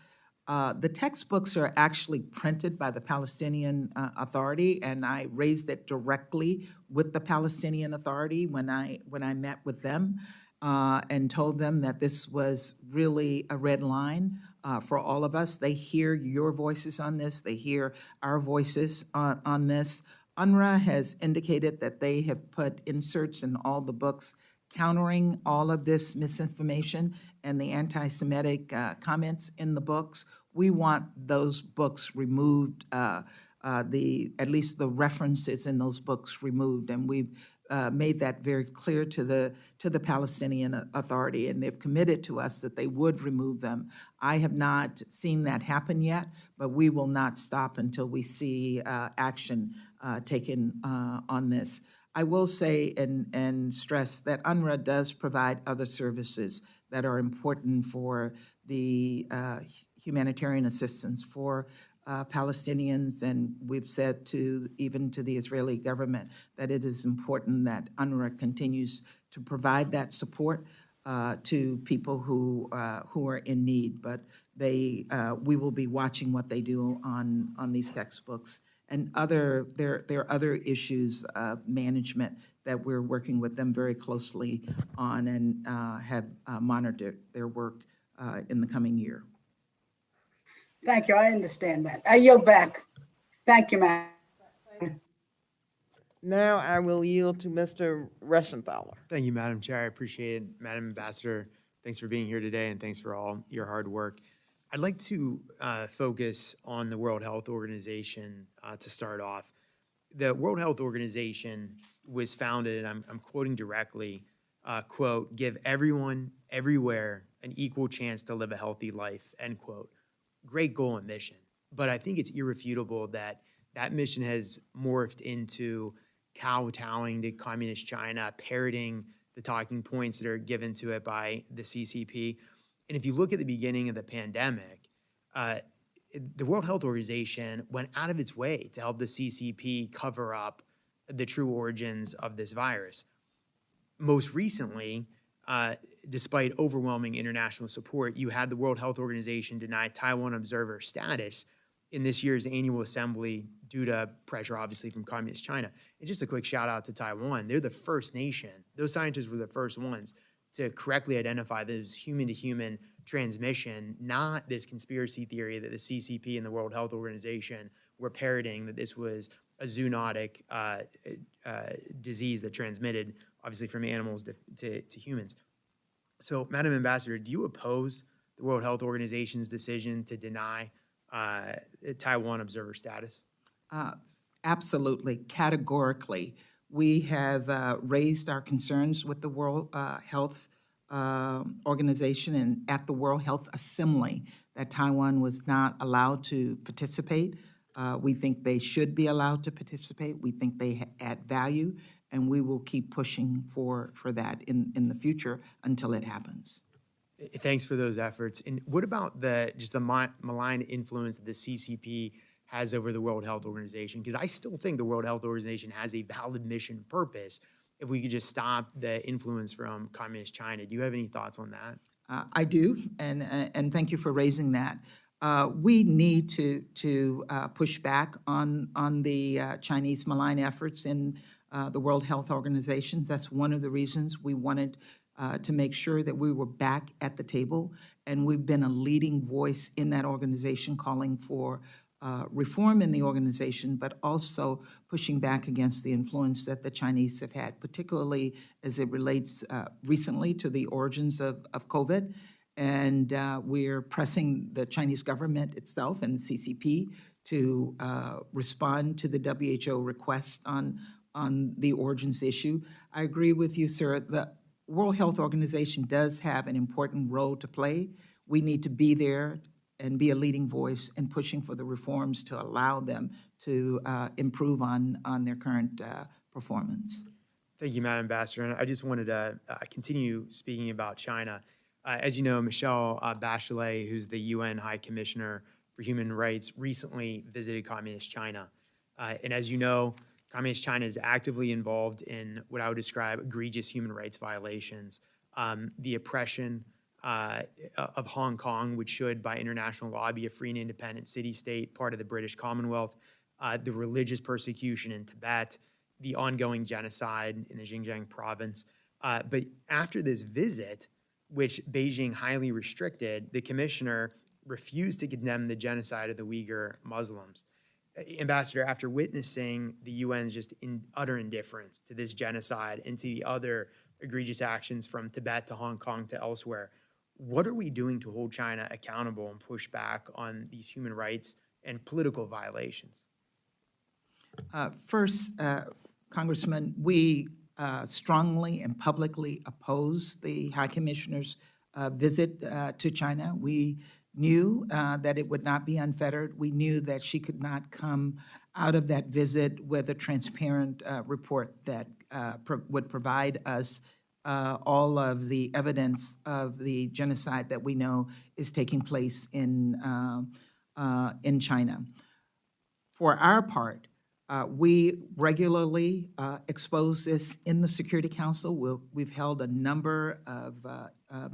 The textbooks are actually printed by the Palestinian Authority, and I raised it directly with the Palestinian Authority when I met with them, and told them that this was really a red line for all of us. They hear your voices on this. They hear our voices on this. UNRWA has indicated that they have put inserts in all the books countering all of this misinformation and the anti-Semitic comments in the books. We want those books removed, at least the references in those books removed, and we've made that very clear to the Palestinian Authority, and they've committed to us that they would remove them. I have not seen that happen yet, but we will not stop until we see action taken on this. I will say and stress that UNRWA does provide other services that are important for the humanitarian assistance for Palestinians, and we've said even to the Israeli government that it is important that UNRWA continues to provide that support to people who are in need. But we will be watching what they do on these textbooks. And there are other issues of management that we're working with them very closely on, and have monitored their work in the coming year. Thank you. I understand that. I yield back. Thank you, ma'am. Now I will yield to Mr. Reschenthaler. Thank you, Madam Chair. I appreciate it. Madam Ambassador, thanks for being here today, and thanks for all your hard work. I'd like to focus on the World Health Organization to start off. The World Health Organization was founded, and I'm quoting directly, quote, "give everyone, everywhere, an equal chance to live a healthy life," end quote. Great goal and mission. But I think it's irrefutable that that mission has morphed into kowtowing to communist China, parroting the talking points that are given to it by the CCP. And if you look at the beginning of the pandemic, the World Health Organization went out of its way to help the CCP cover up the true origins of this virus. Most recently, despite overwhelming international support, you had the World Health Organization deny Taiwan observer status in this year's annual assembly due to pressure, obviously, from communist China. And just a quick shout out to Taiwan. They're the first nation. Those scientists were the first ones to correctly identify those human-to-human transmission, not this conspiracy theory that the CCP and the World Health Organization were parroting, that this was a zoonotic disease that transmitted, obviously, from animals to humans. So, Madam Ambassador, do you oppose the World Health Organization's decision to deny Taiwan observer status? Absolutely, categorically. We have raised our concerns with the World Health Organization and at the World Health Assembly that Taiwan was not allowed to participate. We think they should be allowed to participate. We think they add value, and we will keep pushing for that in the future until it happens. Thanks for those efforts. And what about just the malign influence that the CCP has over the World Health Organization? Because I still think the World Health Organization has a valid mission and purpose if we could just stop the influence from Communist China. Do you have any thoughts on that? I do, and thank you for raising that. We need to push back on the Chinese malign efforts in the World Health Organization. That's one of the reasons we wanted to make sure that we were back at the table, and we've been a leading voice in that organization calling for reform in the organization, but also pushing back against the influence that the Chinese have had, particularly as it relates recently to the origins of COVID. And we're pressing the Chinese government itself and the CCP to respond to the WHO request on the origins issue. I agree with you, sir. The World Health Organization does have an important role to play. We need to be there and be a leading voice in pushing for the reforms to allow them to improve on their current performance. Thank you, Madam Ambassador. And I just wanted to continue speaking about China. As you know, Michelle Bachelet, who's the UN High Commissioner for Human Rights, recently visited Communist China. And as you know, Communist China is actively involved in what I would describe egregious human rights violations. The oppression of Hong Kong, which should, by international law, be a free and independent city-state, part of the British Commonwealth, the religious persecution in Tibet, the ongoing genocide in the Xinjiang province. But after this visit, which Beijing highly restricted, the commissioner refused to condemn the genocide of the Uyghur Muslims. Ambassador, after witnessing the UN's just utter indifference to this genocide and to the other egregious actions from Tibet to Hong Kong to elsewhere, what are we doing to hold China accountable and push back on these human rights and political violations? First, Congressman, we strongly and publicly oppose the High Commissioner's visit to China. We knew that it would not be unfettered. We knew that she could not come out of that visit with a transparent report that would provide us all of the evidence of the genocide that we know is taking place in China. For our part, we regularly expose this in the Security Council. We've held a number of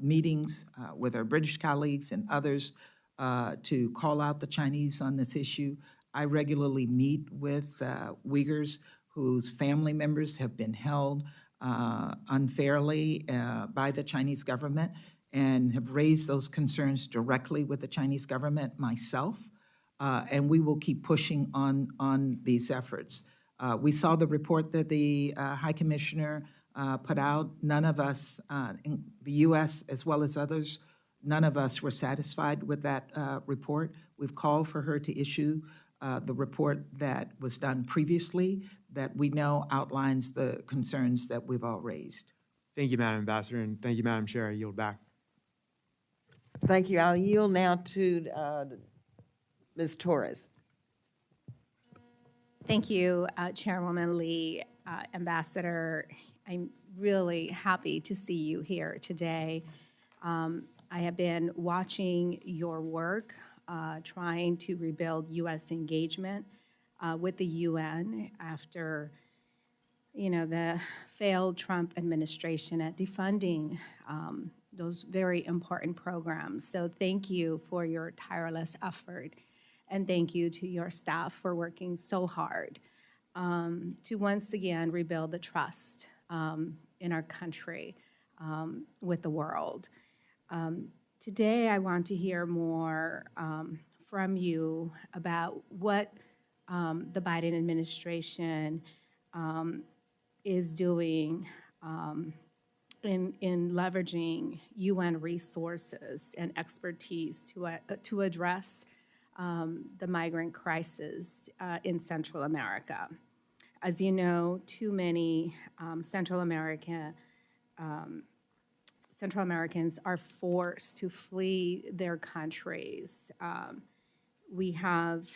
meetings with our British colleagues and others to call out the Chinese on this issue. I regularly meet with Uyghurs whose family members have been held unfairly by the Chinese government and have raised those concerns directly with the Chinese government myself. And we will keep pushing on these efforts. We saw the report that the High Commissioner put out. None of us, in the U.S. as well as others, none of us were satisfied with that report. We've called for her to issue the report that was done previously that we know outlines the concerns that we've all raised. Thank you, Madam Ambassador, and thank you, Madam Chair. I yield back. Thank you. I'll yield now to Ms. Torres. Thank you, Chairwoman Lee. Ambassador, I'm really happy to see you here today. I have been watching your work, trying to rebuild U.S. engagement with the UN after, the failed Trump administration at defunding those very important programs. So thank you for your tireless effort. And thank you to your staff for working so hard to once again rebuild the trust in our country. with the world. Today, I want to hear more from you about what the Biden administration is doing in leveraging UN resources and expertise to address the migrant crisis in Central America. As you know, too many Central Americans are forced to flee their countries. We have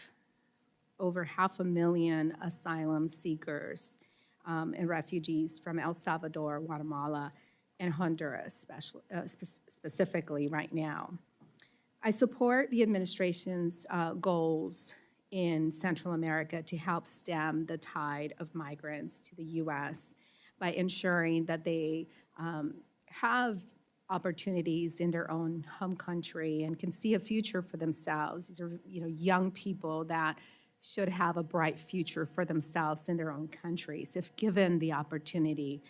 over 500,000 asylum seekers and refugees from El Salvador, Guatemala, and Honduras specifically right now. I support the administration's goals in Central America to help stem the tide of migrants to the U.S. by ensuring that they have opportunities in their own home country and can see a future for themselves. These are, young people that should have a bright future for themselves in their own countries if given the opportunity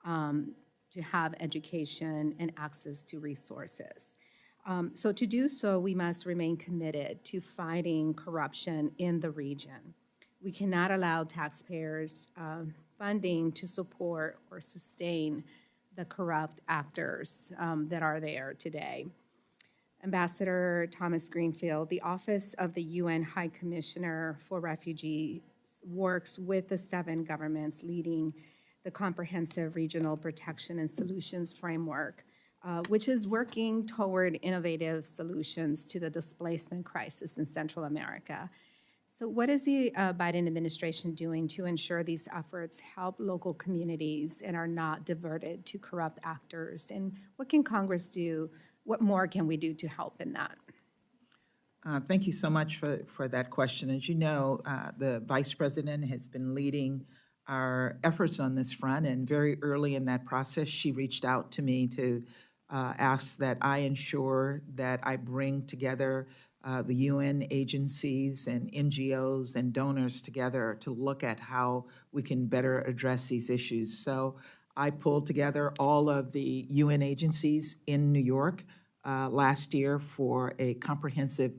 to have education and access to resources. So to do so, we must remain committed to fighting corruption in the region. We cannot allow taxpayers' funding to support or sustain the corrupt actors that are there today. Ambassador Thomas Greenfield, the Office of the UN High Commissioner for Refugees works with the 7 governments leading the Comprehensive Regional Protection and Solutions Framework, which is working toward innovative solutions to the displacement crisis in Central America. So what is the Biden administration doing to ensure these efforts help local communities and are not diverted to corrupt actors? And what can Congress do? What more can we do to help in that? Thank you so much for that question. As you know, the Vice President has been leading our efforts on this front, and very early in that process, she reached out to me to ask that I ensure that I bring together the UN agencies and NGOs and donors together to look at how we can better address these issues. So I pulled together all of the UN agencies in New York last year for a comprehensive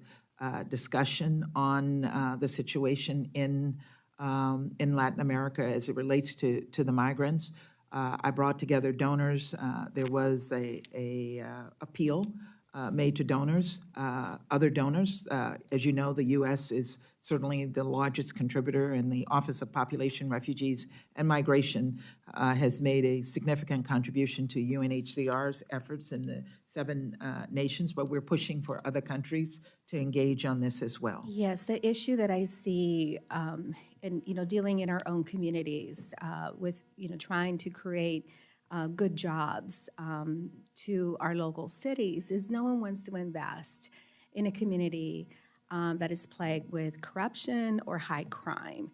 discussion on the situation in Latin America as it relates to the migrants. I brought together donors. There was a appeal made to donors, other donors. As you know, the U.S. is certainly the largest contributor, and the Office of Population, Refugees, and Migration has made a significant contribution to UNHCR's efforts in the 7 nations, but we're pushing for other countries to engage on this as well. Yes, the issue that I see in, dealing in our own communities with, trying to create good jobs to our local cities is no one wants to invest in a community that is plagued with corruption or high crime.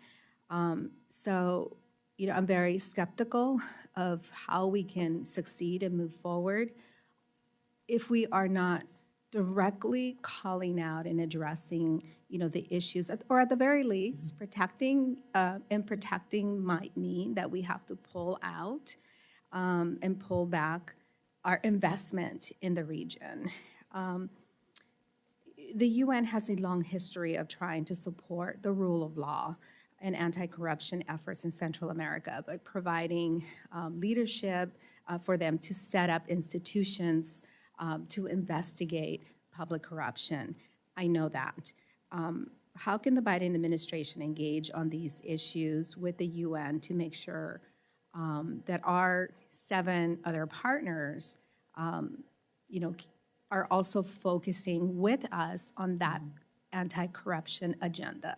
So, I'm very skeptical of how we can succeed and move forward if we are not directly calling out and addressing, the issues, or at the very least, protecting might mean that we have to pull out and pull back our investment in the region. The UN has a long history of trying to support the rule of law and anti-corruption efforts in Central America by providing leadership for them to set up institutions to investigate public corruption. I know that. How can the Biden administration engage on these issues with the UN to make sure that our 7 other partners, are also focusing with us on that anti-corruption agenda?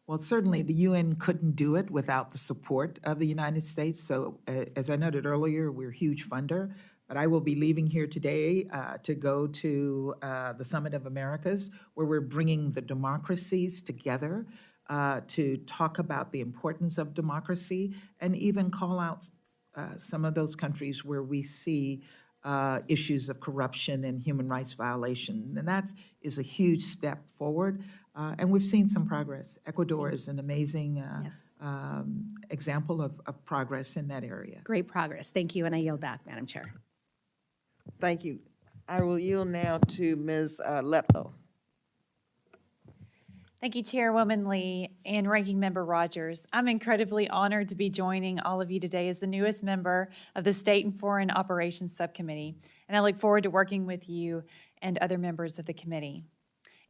Well, certainly the UN couldn't do it without the support of the United States. So as I noted earlier, we're a huge funder, but I will be leaving here today to go to the Summit of Americas, where we're bringing the democracies together to talk about the importance of democracy and even call out some of those countries where we see issues of corruption and human rights violation. And that is a huge step forward. And we've seen some progress. Ecuador is an amazing example of progress in that area. Great progress. Thank you, and I yield back, Madam Chair. Thank you. I will yield now to Ms. Lepto. Thank you, Chairwoman Lee and Ranking Member Rogers. I'm incredibly honored to be joining all of you today as the newest member of the State and Foreign Operations Subcommittee, and I look forward to working with you and other members of the committee.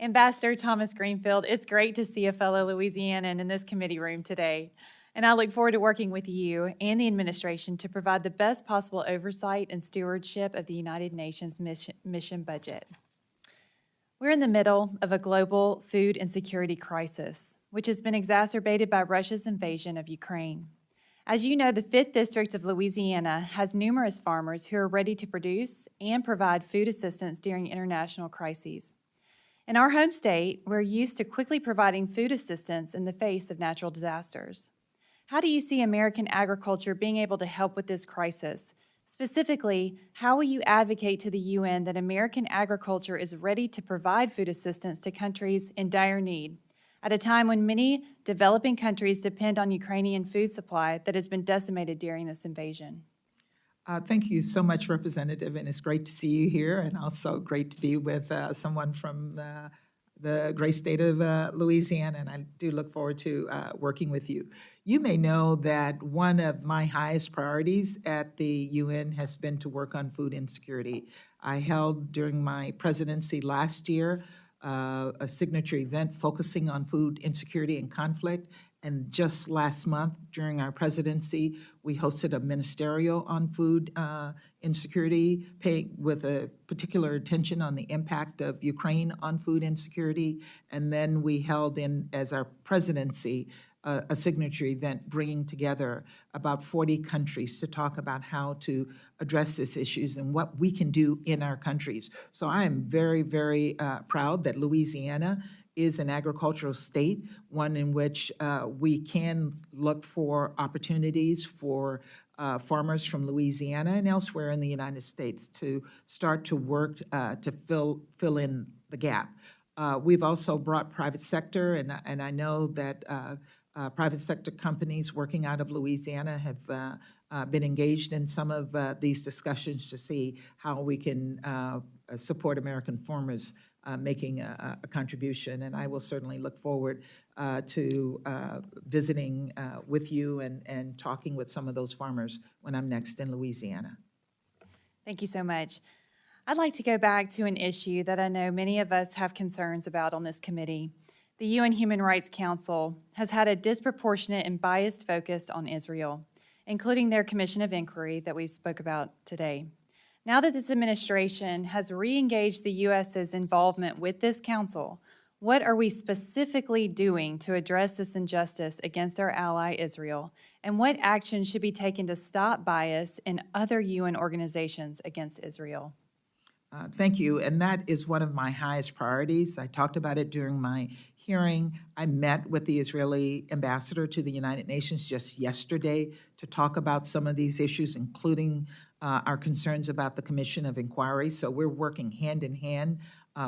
Ambassador Thomas Greenfield, it's great to see a fellow Louisianan in this committee room today, and I look forward to working with you and the administration to provide the best possible oversight and stewardship of the United Nations mission budget. We're in the middle of a global food insecurity crisis, which has been exacerbated by Russia's invasion of Ukraine. As you know, the 5th District of Louisiana has numerous farmers who are ready to produce and provide food assistance during international crises. In our home state, we're used to quickly providing food assistance in the face of natural disasters. How do you see American agriculture being able to help with this crisis? Specifically, how will you advocate to the UN that American agriculture is ready to provide food assistance to countries in dire need, at a time when many developing countries depend on Ukrainian food supply that has been decimated during this invasion? Thank you so much, Representative, and it's great to see you here, and also great to be with someone from the great state of Louisiana, and I do look forward to working with you. You may know that one of my highest priorities at the UN has been to work on food insecurity. I held during my presidency last year a signature event focusing on food insecurity and conflict. And just last month, during our presidency, we hosted a ministerial on food insecurity, paying with a particular attention on the impact of Ukraine on food insecurity. And then we held as our presidency, a signature event bringing together about 40 countries to talk about how to address these issues and what we can do in our countries. So I am very, very proud that Louisiana is an agricultural state, one in which we can look for opportunities for farmers from Louisiana and elsewhere in the United States to start to work to fill in the gap. We've also brought private sector, and I know that private sector companies working out of Louisiana have been engaged in some of these discussions to see how we can support American farmers making a contribution. And I will certainly look forward to visiting with you and talking with some of those farmers when I'm next in Louisiana. Thank you so much. I'd like to go back to an issue that I know many of us have concerns about on this committee. The UN Human Rights Council has had a disproportionate and biased focus on Israel, including their Commission of Inquiry that we spoke about today. Now that this administration has re-engaged the U.S.'s involvement with this council, what are we specifically doing to address this injustice against our ally Israel, and what action should be taken to stop bias in other UN organizations against Israel? Thank you, and that is one of my highest priorities. I talked about it during my hearing. I met with the Israeli ambassador to the United Nations just yesterday to talk about some of these issues, including our concerns about the Commission of Inquiry. So we're working hand in hand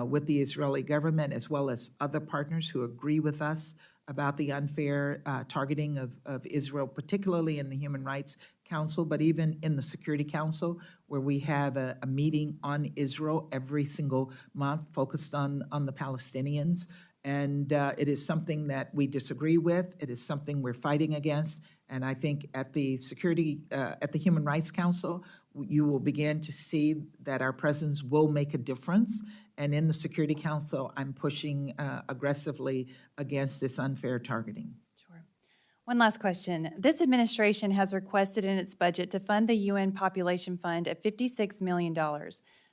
with the Israeli government as well as other partners who agree with us about the unfair targeting of Israel, particularly in the Human Rights Council, but even in the Security Council, where we have a meeting on Israel every single month focused on the Palestinians. And it is something that we disagree with. It is something we're fighting against. And I think at the Human Rights Council, you will begin to see that our presence will make a difference. And in the Security Council, I'm pushing aggressively against this unfair targeting. Sure. One last question. This administration has requested in its budget to fund the UN Population Fund at $56 million.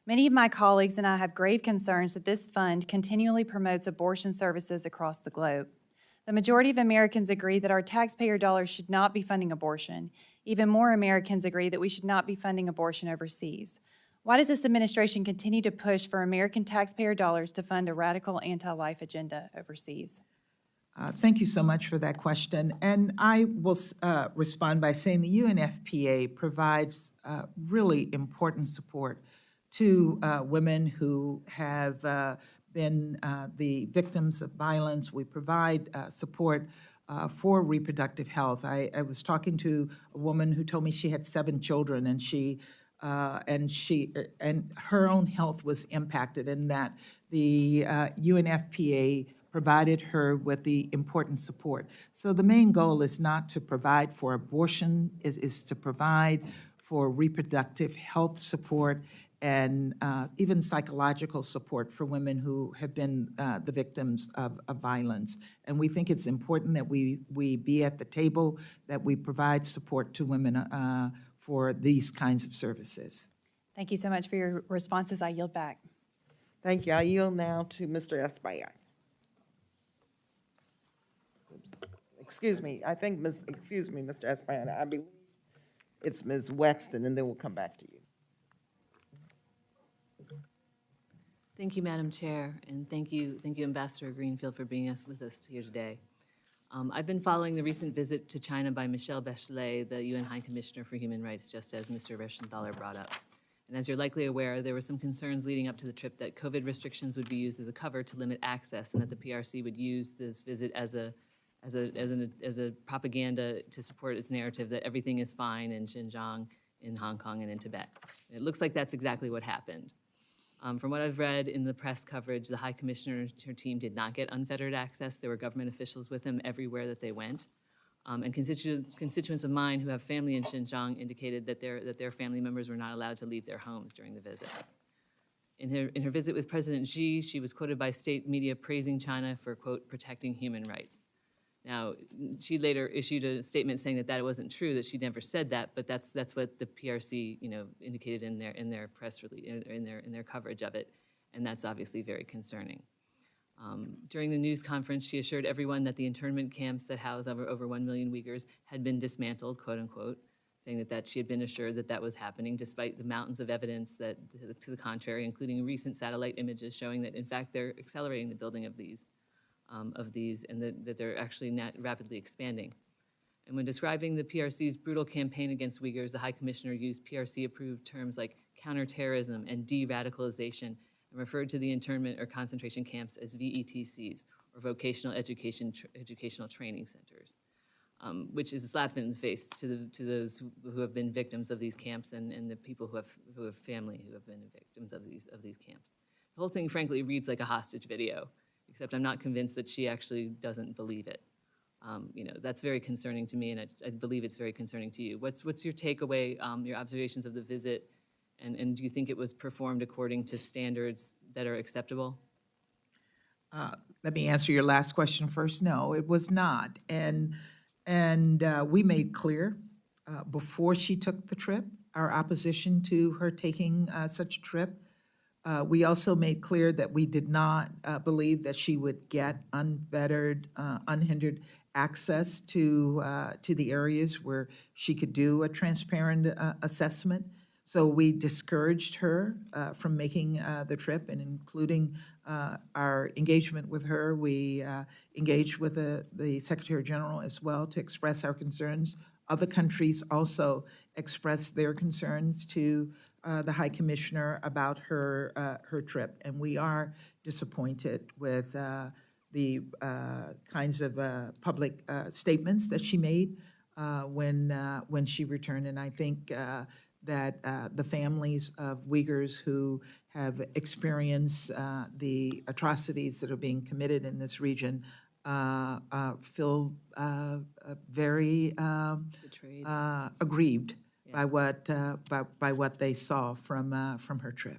Many of my colleagues and I have grave concerns that this fund continually promotes abortion services across the globe. The majority of Americans agree that our taxpayer dollars should not be funding abortion. Even more Americans agree that we should not be funding abortion overseas. Why does this administration continue to push for American taxpayer dollars to fund a radical anti-life agenda overseas? Thank you so much for that question. And I will respond by saying the UNFPA provides really important support to women who have been the victims of violence. We provide support for reproductive health. I was talking to a woman who told me she had 7 children, and she and her own health was impacted, and that the UNFPA provided her with the important support. So the main goal is not to provide for abortion, is to provide for reproductive health support and even psychological support for women who have been the victims of violence. And we think it's important that we be at the table, that we provide support to women for these kinds of services. Thank you so much for your responses. I yield back. Thank you. I yield now to Mr. Espaillat. Oops. Excuse me, Mr. Espaillat, I believe it's Ms. Wexton, and then we'll come back to you. Thank you, Madam Chair, and thank you, Ambassador Greenfield, for being with us here today. I've been following the recent visit to China by Michelle Bachelet, the UN High Commissioner for Human Rights, just as Mr. Reschenthaler brought up. And as you're likely aware, there were some concerns leading up to the trip that COVID restrictions would be used as a cover to limit access, and that the PRC would use this visit as a propaganda to support its narrative that everything is fine in Xinjiang, in Hong Kong, and in Tibet. And it looks like that's exactly what happened. From what I've read in the press coverage, the High Commissioner and her team did not get unfettered access. There were government officials with them everywhere that they went. And constituents of mine who have family in Xinjiang indicated that their family members were not allowed to leave their homes during the visit. In her visit with President Xi, she was quoted by state media praising China for, quote, protecting human rights. Now, she later issued a statement saying that wasn't true, that she never said that, but that's what the PRC, indicated in their press release, in their coverage of it, and that's obviously very concerning. During the news conference, she assured everyone that the internment camps that house over 1 million Uyghurs had been dismantled, quote unquote, saying that she had been assured that was happening, despite the mountains of evidence that to the contrary, including recent satellite images showing that in fact they're accelerating the building of these, and that they're actually rapidly expanding. And when describing the PRC's brutal campaign against Uyghurs, the High Commissioner used PRC-approved terms like counterterrorism and de-radicalization, and referred to the internment or concentration camps as VETCs, or vocational educational training centers, which is a slap in the face to those who have been victims of these camps and the people who have family who have been victims of these camps. The whole thing, frankly, reads like a hostage video, except I'm not convinced that she actually doesn't believe it. That's very concerning to me, and I believe it's very concerning to you. What's your takeaway, your observations of the visit, and do you think it was performed according to standards that are acceptable? Let me answer your last question first. No, it was not. And we made clear before she took the trip our opposition to her taking such a trip. We also made clear that we did not believe that she would get unfettered, unhindered access to the areas where she could do a transparent assessment. So we discouraged her from making the trip, and including our engagement with her. We engaged with the Secretary General as well to express our concerns. Other countries also expressed their concerns to the High Commissioner about her trip, and we are disappointed with the kinds of public statements that she made when she returned. And I think that the families of Uyghurs who have experienced the atrocities that are being committed in this region feel very Betrayed. aggrieved by what they saw from her trip.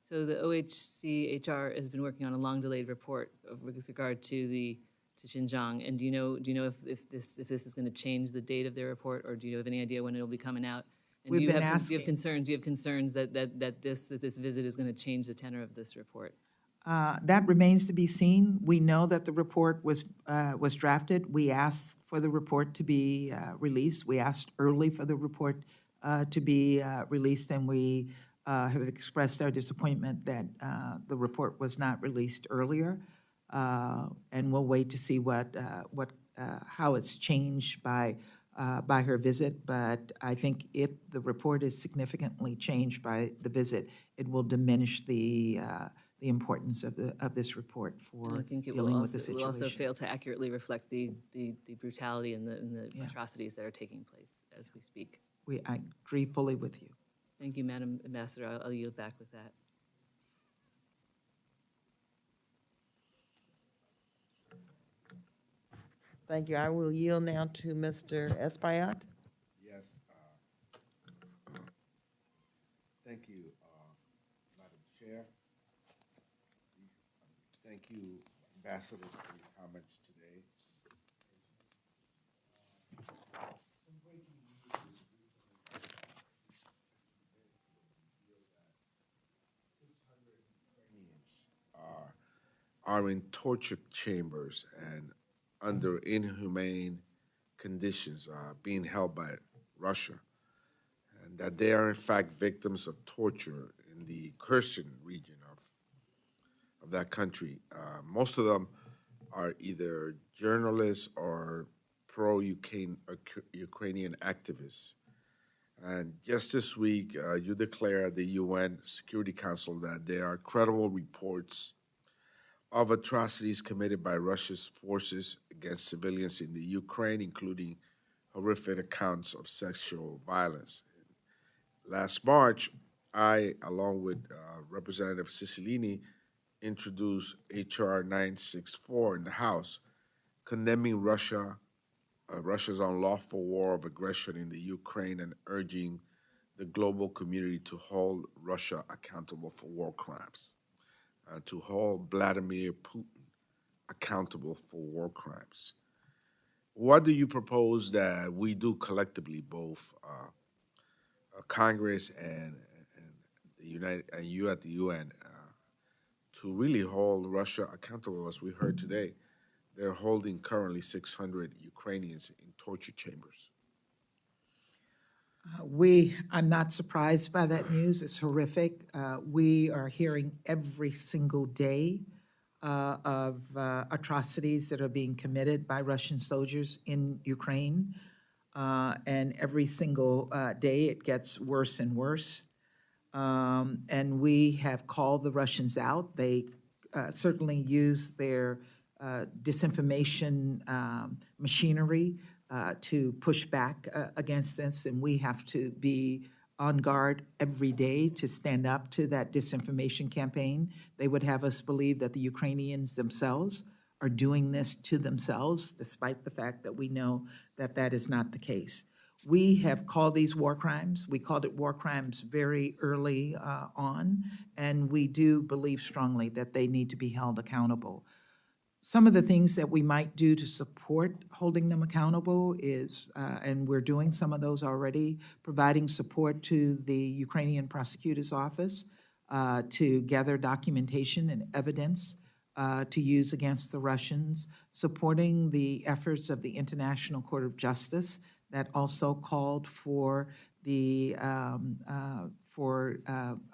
So the OHCHR has been working on a long-delayed report with regard to Xinjiang. And do you know if this is going to change the date of their report, or do you have any idea when it'll be coming out? And We've do you been have asking. concerns? Do you have concerns that this visit is going to change the tenor of this report? That remains to be seen. We know that the report was drafted. We asked for the report to be released. We asked early for the report to be released, and we have expressed our disappointment that the report was not released earlier. And we'll wait to see how it's changed by her visit. But I think if the report is significantly changed by the visit, it will diminish the importance of this report for I think it dealing with the situation. will also fail to accurately reflect the brutality and the atrocities that are taking place as we speak. I agree fully with you. Thank you, Madam Ambassador. I'll yield back with that. Thank you. I will yield now to Mr. Espaillat. Yes. Thank you, Madam Chair. Thank you, Ambassador, for your comments today. Are in torture chambers and under inhumane conditions, being held by Russia, and that they are in fact victims of torture in the Kherson region of that country. Most of them are either journalists or pro-Ukrainian activists. And just this week, you declared at the UN Security Council that there are credible reports of atrocities committed by Russia's forces against civilians in the Ukraine, including horrific accounts of sexual violence. Last March, I, along with Representative Cicilline, introduced H.R. 964 in the House, condemning Russia's unlawful war of aggression in the Ukraine and urging the global community to hold Russia accountable for war crimes, to hold Vladimir Putin accountable for war crimes. What do you propose that we do collectively, both Congress and you at the UN, to really hold Russia accountable? As we heard today, they're holding currently 600 Ukrainians in torture chambers. I'm not surprised by that news. It's horrific. We are hearing every single day of atrocities that are being committed by Russian soldiers in Ukraine. And every single day it gets worse and worse. And we have called the Russians out. They certainly use their disinformation machinery to push back against this, and we have to be on guard every day to stand up to that disinformation campaign. They would have us believe that the Ukrainians themselves are doing this to themselves, despite the fact that we know that that is not the case. We have called these war crimes. We called it war crimes very early on, and we do believe strongly that they need to be held accountable. Some of the things that we might do to support holding them accountable is, and we're doing some of those already, providing support to the Ukrainian prosecutor's office to gather documentation and evidence to use against the Russians, supporting the efforts of the International Court of Justice that also called for the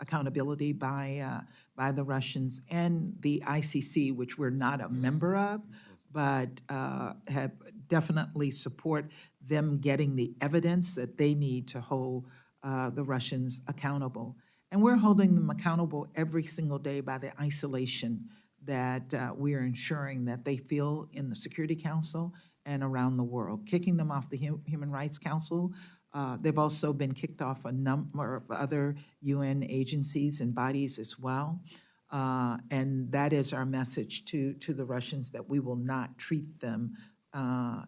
accountability by the Russians, and the ICC, which we're not a member of, but have definitely support them getting the evidence that they need to hold the Russians accountable. And we're holding them accountable every single day by the isolation that we are ensuring that they feel in the Security Council and around the world, kicking them off the Human Rights Council. They've also been kicked off a number of other UN agencies and bodies as well. And that is our message to the Russians, that we will not treat them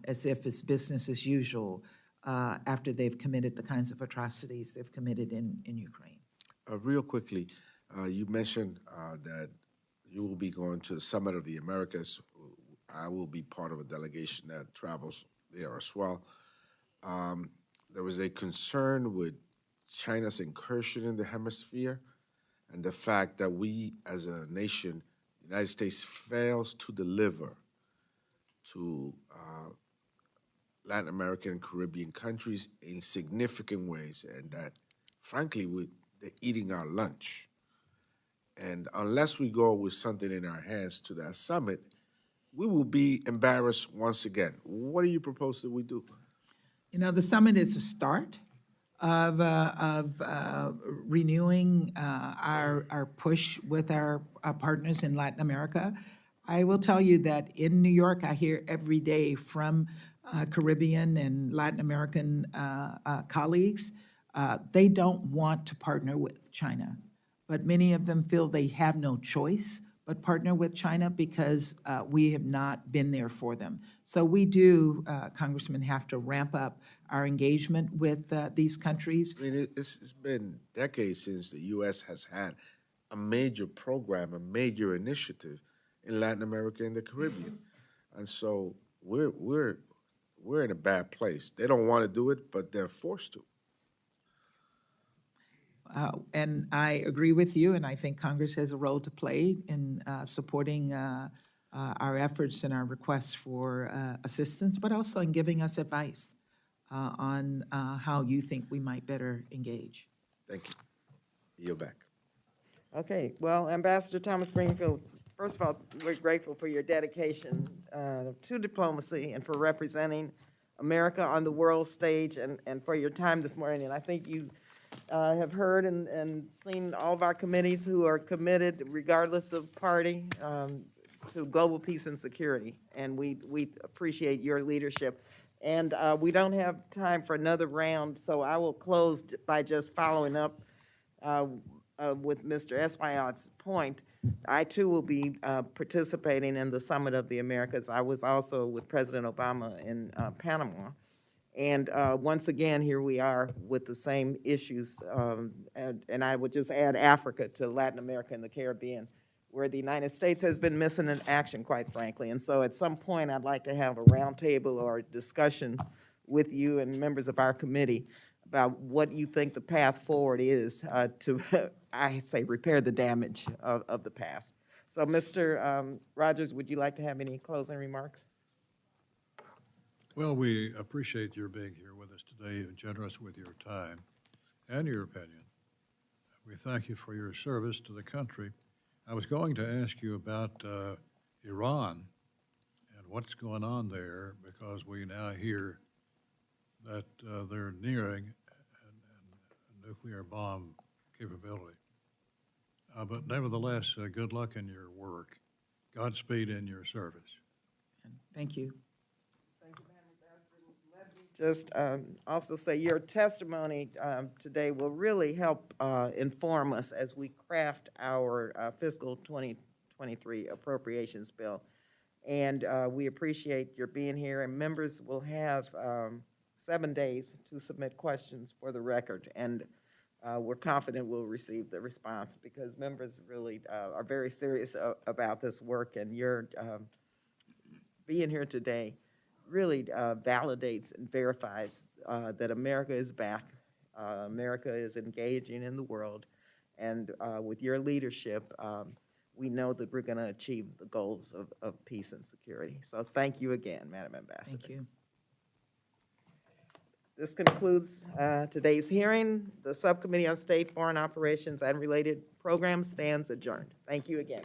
as if it's business as usual after they've committed the kinds of atrocities they've committed in Ukraine. Real quickly, you mentioned that you will be going to the Summit of the Americas. I will be part of a delegation that travels there as well. There was a concern with China's incursion in the hemisphere and the fact that we as a nation, the United States, fails to deliver to Latin American and Caribbean countries in significant ways, and that, frankly, they're eating our lunch. And unless we go with something in our hands to that summit, we will be embarrassed once again. What do you propose that we do? You know, the summit is a start of renewing our push with our partners in Latin America. I will tell you that in New York, I hear every day from Caribbean and Latin American colleagues They don't want to partner with China, but many of them feel they have no choice but partner with China because we have not been there for them. So we do, Congressman, have to ramp up our engagement with these countries. I mean, it's been decades since the U.S. has had a major program, a major initiative in Latin America and the Caribbean. And so we're in a bad place. They don't want to do it, but they're forced to. And I agree with you, and I think Congress has a role to play in supporting our efforts and our requests for assistance, but also in giving us advice on how you think we might better engage. Thank you. Yield back. Okay, well, Ambassador Thomas Greenfield, first of all, we're grateful for your dedication to diplomacy and for representing America on the world stage and for your time this morning. And I think you have heard and seen all of our committees who are committed, regardless of party, to global peace and security. And we appreciate your leadership. And we don't have time for another round, so I will close by just following up with Mr. Espayot's point. I too will be participating in the Summit of the Americas. I was also with President Obama in Panama. And once again, here we are with the same issues. And I would just add Africa to Latin America and the Caribbean, where the United States has been missing in action, quite frankly. And so at some point, I'd like to have a roundtable or a discussion with you and members of our committee about what you think the path forward is to, I say, repair the damage of the past. So, Mr. Rogers, would you like to have any closing remarks? Well, we appreciate your being here with us today and generous with your time and your opinion. We thank you for your service to the country. I was going to ask you about Iran and what's going on there, because we now hear that they're nearing a nuclear bomb capability. But nevertheless, good luck in your work. Godspeed in your service. Thank you. Just also say your testimony today will really help inform us as we craft our fiscal 2023 appropriations bill. And we appreciate your being here, and members will have 7 days to submit questions for the record. And we're confident we'll receive the response, because members really are very serious about this work, and your being here today really validates and verifies that America is back. America is engaging in the world, and with your leadership, we know that we're going to achieve the goals of peace and security. So thank you again, Madam Ambassador. Thank you. This concludes today's hearing. The Subcommittee on State, Foreign Operations, and Related Programs stands adjourned. Thank you again.